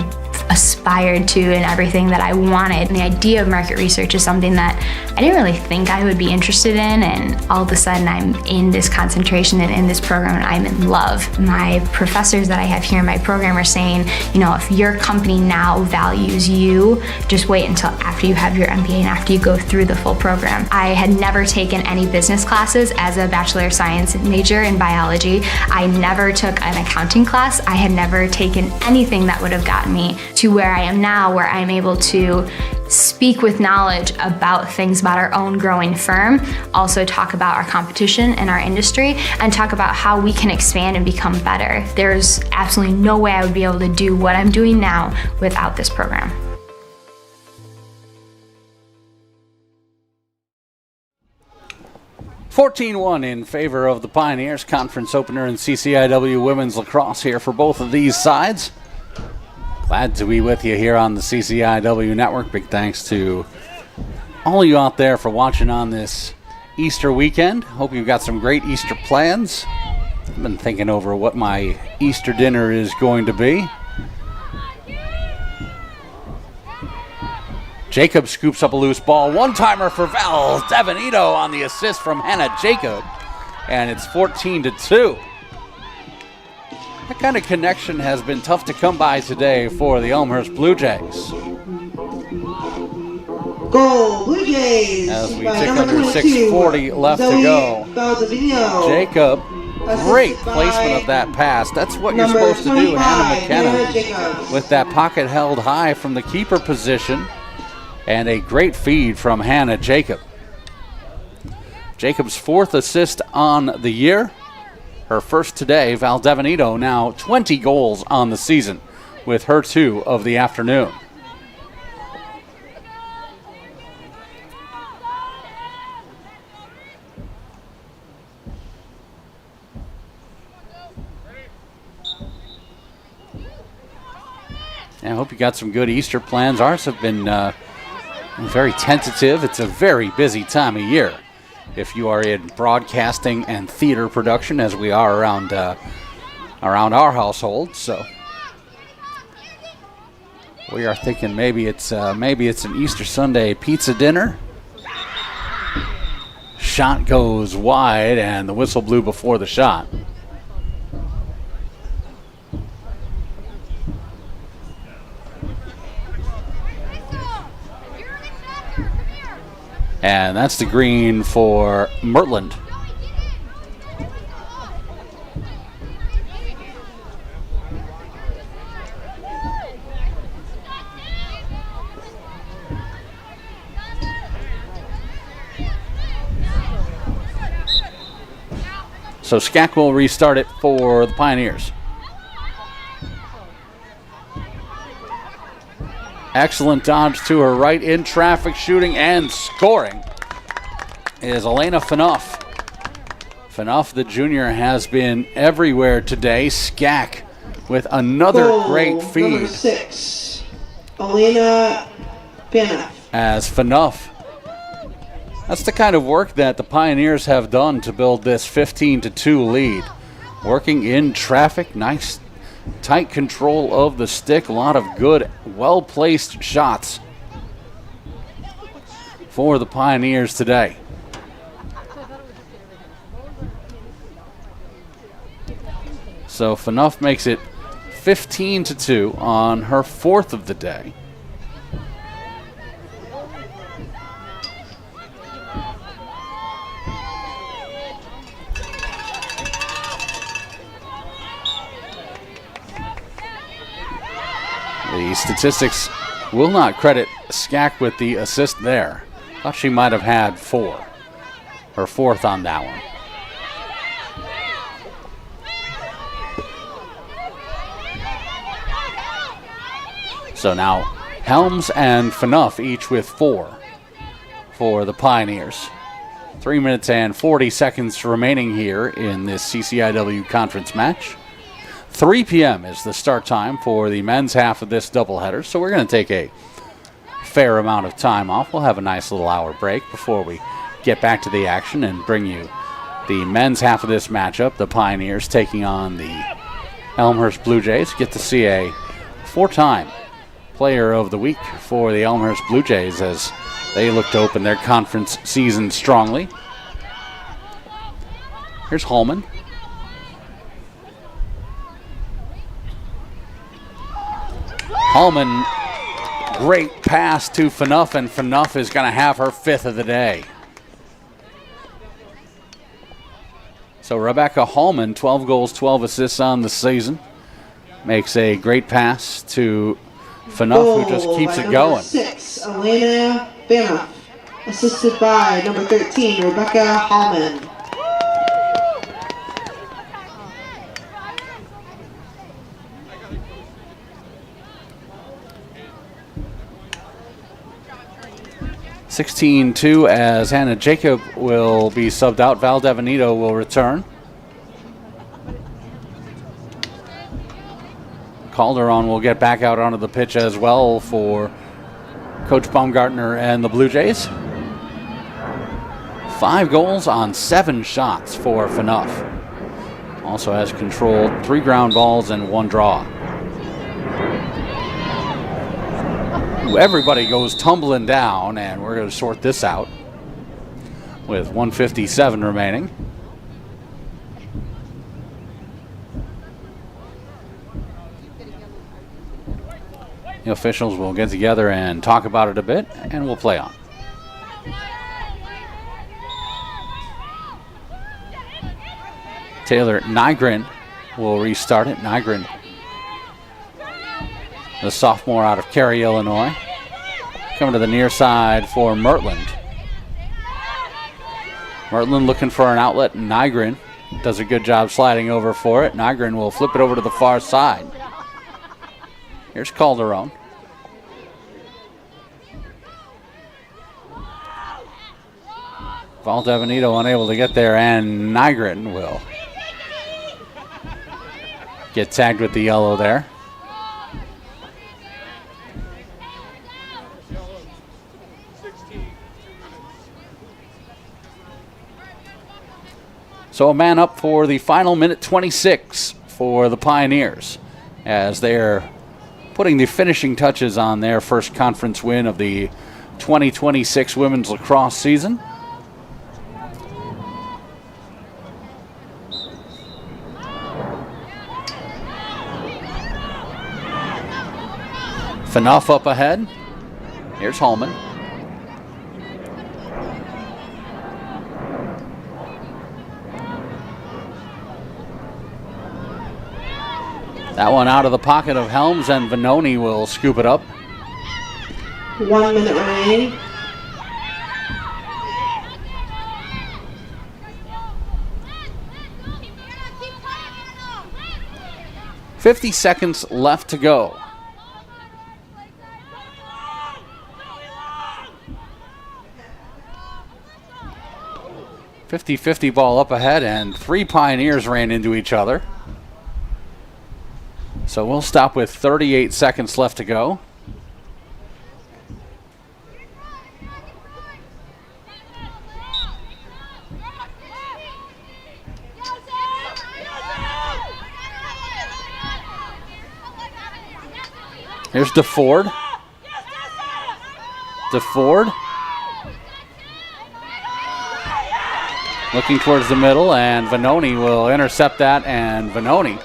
Speaker 1: aspired to and everything that I wanted. And the idea of market research is something that I didn't really think I would be interested in, and all of a sudden I'm in this concentration and in this program and I'm in love. My professors that I have here in my program are saying, if your company now values you, just wait until after you have your MBA and after you go through the full program. I had never taken any business classes as a Bachelor of Science major in biology. I never took an accounting class. I had never taken anything that would have gotten me to where I am now, where I'm able to speak with knowledge about things about our own growing firm, also talk about our competition and our industry, and talk about how we can expand and become better. There's absolutely no way I would be able to do what I'm doing now without this program.
Speaker 5: 14-1 in favor of the Pioneers. Conference opener in CCIW women's lacrosse here for both of these sides. Glad to be with you here on the CCIW network. Big thanks to all of you out there for watching on this Easter weekend. Hope you've got some great Easter plans. I've been thinking over what my Easter dinner is going to be. Jacob scoops up a loose ball. One-timer for Val Devanito on the assist from Hannah Jacob. And it's 14-2. That kind of connection has been tough to come by today for the Elmhurst Blue Jays.
Speaker 4: Goal, Blue Jays!
Speaker 5: As we tick under 6:40 left to go. Jacob, great placement of that pass. That's what you're supposed to do, Hannah McKenna, with that pocket held high from the keeper position. And a great feed from Hannah Jacob. Jacob's 4th assist on the year. Her first today. Val Devanito now 20 goals on the season with her 2 of the afternoon. I hope you got some good Easter plans. Ours have been very tentative. It's a very busy time of year if you are in broadcasting and theater production, as we are around our household. So we are thinking maybe it's an Easter Sunday pizza dinner. Shot goes wide, and the whistle blew before the shot. And that's the green for Mertland. So Skak will restart it for the Pioneers. Excellent dodge to her right in traffic, shooting and scoring is Elena Phaneuf. Phaneuf, the junior, has been everywhere today. Skak with another great feed.
Speaker 4: Number 6, Elena Phaneuf.
Speaker 5: As Phaneuf. That's the kind of work that the Pioneers have done to build this 15-2 lead. Working in traffic, nice tight control of the stick, a lot of good, well-placed shots for the Pioneers today. So Phaneuf makes it 15-2 on her 4th of the day. The statistics will not credit Skak with the assist there. Thought she might have had 4. Her 4th on that one. So now Helms and Phaneuf each with 4 for the Pioneers. 3 minutes and 40 seconds remaining here in this CCIW conference match. 3 p.m. is the start time for the men's half of this doubleheader, so we're going to take a fair amount of time off. We'll have a nice little hour break before we get back to the action and bring you the men's half of this matchup. The Pioneers taking on the Elmhurst Blue Jays. Get to see a 4-time player of the week for the Elmhurst Blue Jays as they look to open their conference season strongly. Here's Holman. Holman, great pass to Phaneuf, and Phaneuf is going to have her 5th of the day. So Rebecca Holman, 12 goals, 12 assists on the season. Makes a great pass to Phaneuf, who just keeps it going.
Speaker 4: Number 6, Elena Phaneuf, assisted by number 13, Rebecca Holman.
Speaker 5: 16-2 as Hannah Jacob will be subbed out. Val Devanito will return. Calderon will get back out onto the pitch as well for Coach Baumgartner and the Blue Jays. 5 goals on 7 shots for Phaneuf. Also has controlled 3 ground balls and 1 draw. Everybody goes tumbling down, and we're going to sort this out with 1:57 remaining. The officials will get together and talk about it a bit, and we'll play on. Taylor Nygren will restart it. Nygren, the sophomore out of Cary, Illinois. Coming to the near side for Mertland. Mertland looking for an outlet. Nygren does a good job sliding over for it. Nygren will flip it over to the far side. Here's Calderon. Val Devanito unable to get there, and Nygren will get tagged with the yellow there. So a man up for the final minute 26 for the Pioneers as they're putting the finishing touches on their first conference win of the 2026 women's lacrosse season. Phaneuf up ahead. Here's Holman. That one out of the pocket of Helms, and Vanoni will scoop it up.
Speaker 4: 1 minute remaining.
Speaker 5: "50 seconds left to go. "50-50 ball up ahead, and 3 Pioneers ran into each other. So we'll stop with 38 seconds left to go. Here's DeFord. DeFord. Looking towards the middle, and Vanoni will intercept that, and Vanoni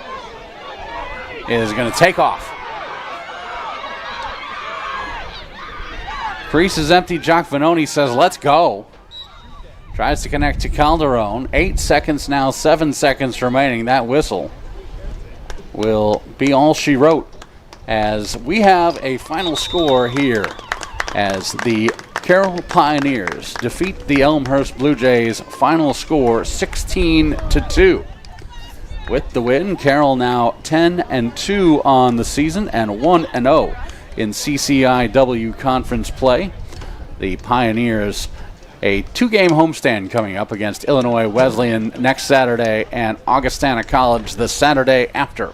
Speaker 5: is going to take off. Crease is empty. Jock Vanoni says, let's go. Tries to connect to Calderon. 8 seconds now, 7 seconds remaining. That whistle will be all she wrote as we have a final score here as the Carroll Pioneers defeat the Elmhurst Blue Jays. Final score 16-2. With the win, Carroll now 10-2 on the season and 1-0 in CCIW conference play. The Pioneers, a 2-game homestand coming up against Illinois Wesleyan next Saturday and Augustana College the Saturday after.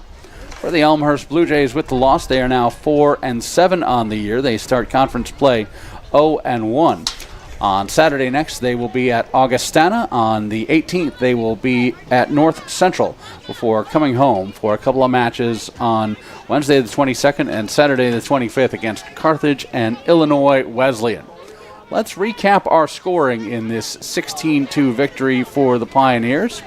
Speaker 5: For the Elmhurst Blue Jays, with the loss, they are now 4-7 on the year. They start conference play 0-1. On Saturday next, they will be at Augustana. On the 18th, they will be at North Central before coming home for a couple of matches on Wednesday the 22nd and Saturday the 25th against Carthage and Illinois Wesleyan. Let's recap our scoring in this 16-2 victory for the Pioneers.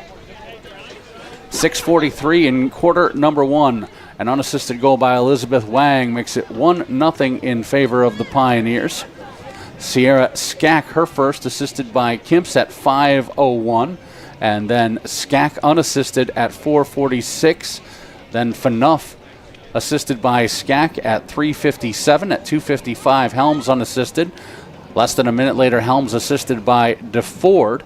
Speaker 5: 6:43 in quarter number 1. An unassisted goal by Elizabeth Wang makes it 1-0 in favor of the Pioneers. Sierra Skack, her first, assisted by Kimps at 5:01, and then Skack unassisted at 4:46. Then Phaneuf assisted by Skack at 3:57. At 2:55, Helms unassisted. Less than a minute later, Helms assisted by DeFord,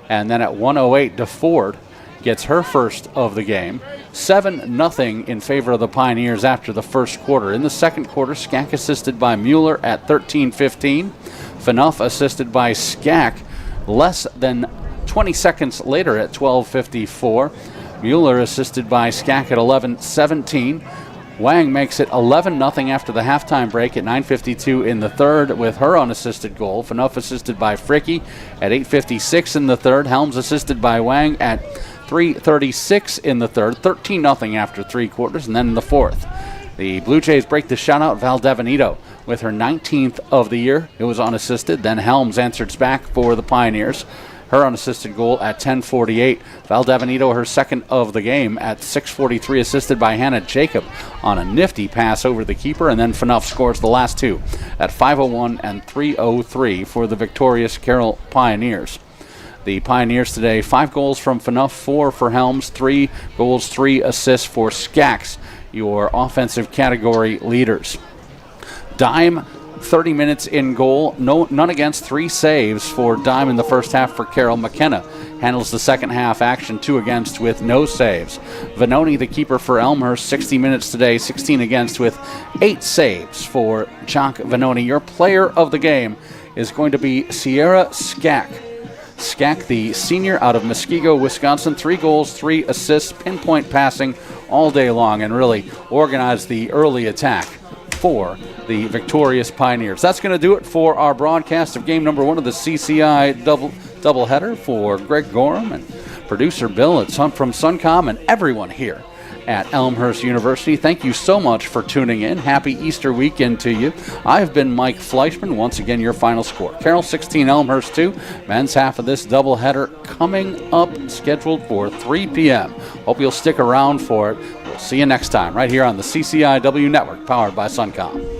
Speaker 5: and then at 1:08, DeFord gets her first of the game. 7-0 in favor of the Pioneers after the first quarter. In the second quarter, Skak assisted by Mueller at 13:15. Phaneuf assisted by Skak less than 20 seconds later at 12:54. Mueller assisted by Skak at 11:17. Wang makes it 11-0 after the halftime break at 9:52 in the third with her unassisted goal. Phaneuf assisted by Fricke at 8:56 in the third. Helms assisted by Wang at 3:36 in the third. 13-0 after three quarters, and then in the fourth, the Blue Jays break the shutout. Valdebenito with her 19th of the year. It was unassisted. Then Helms answers back for the Pioneers. Her unassisted goal at 10:48. Valdebenito, her second of the game at 6:43, assisted by Hannah Jacob on a nifty pass over the keeper. And then Phaneuf scores the last two at 5:01 and 3:03 for the victorious Carroll Pioneers. The Pioneers today, 5 goals from Phaneuf, 4 for Helms, 3 goals, 3 assists for Skaks, your offensive category leaders. Dime, 30 minutes in goal, none against, 3 saves for Dime in the first half for Carroll. McKenna handles the second half action, 2 against with no saves. Vanoni, the keeper for Elmhurst, 60 minutes today, 16 against with 8 saves for Jock Vanoni. Your player of the game is going to be Sierra Skak. Skak, the senior out of Muskego, Wisconsin, 3 goals, 3 assists, pinpoint passing all day long, and really organized the early attack for the victorious Pioneers. That's going to do it for our broadcast of game number 1 of the CCI doubleheader. For Greg Gorham and producer Bill from Suncom and everyone here at Elmhurst University, thank you so much for tuning in. Happy Easter weekend to you. I've been Mike Fleischman. Once again, your final score: Carroll 16, Elmhurst 2. Men's half of this doubleheader coming up, scheduled for 3 p.m. Hope you'll stick around for it. We'll see you next time right here on the CCIW Network, powered by Suncom.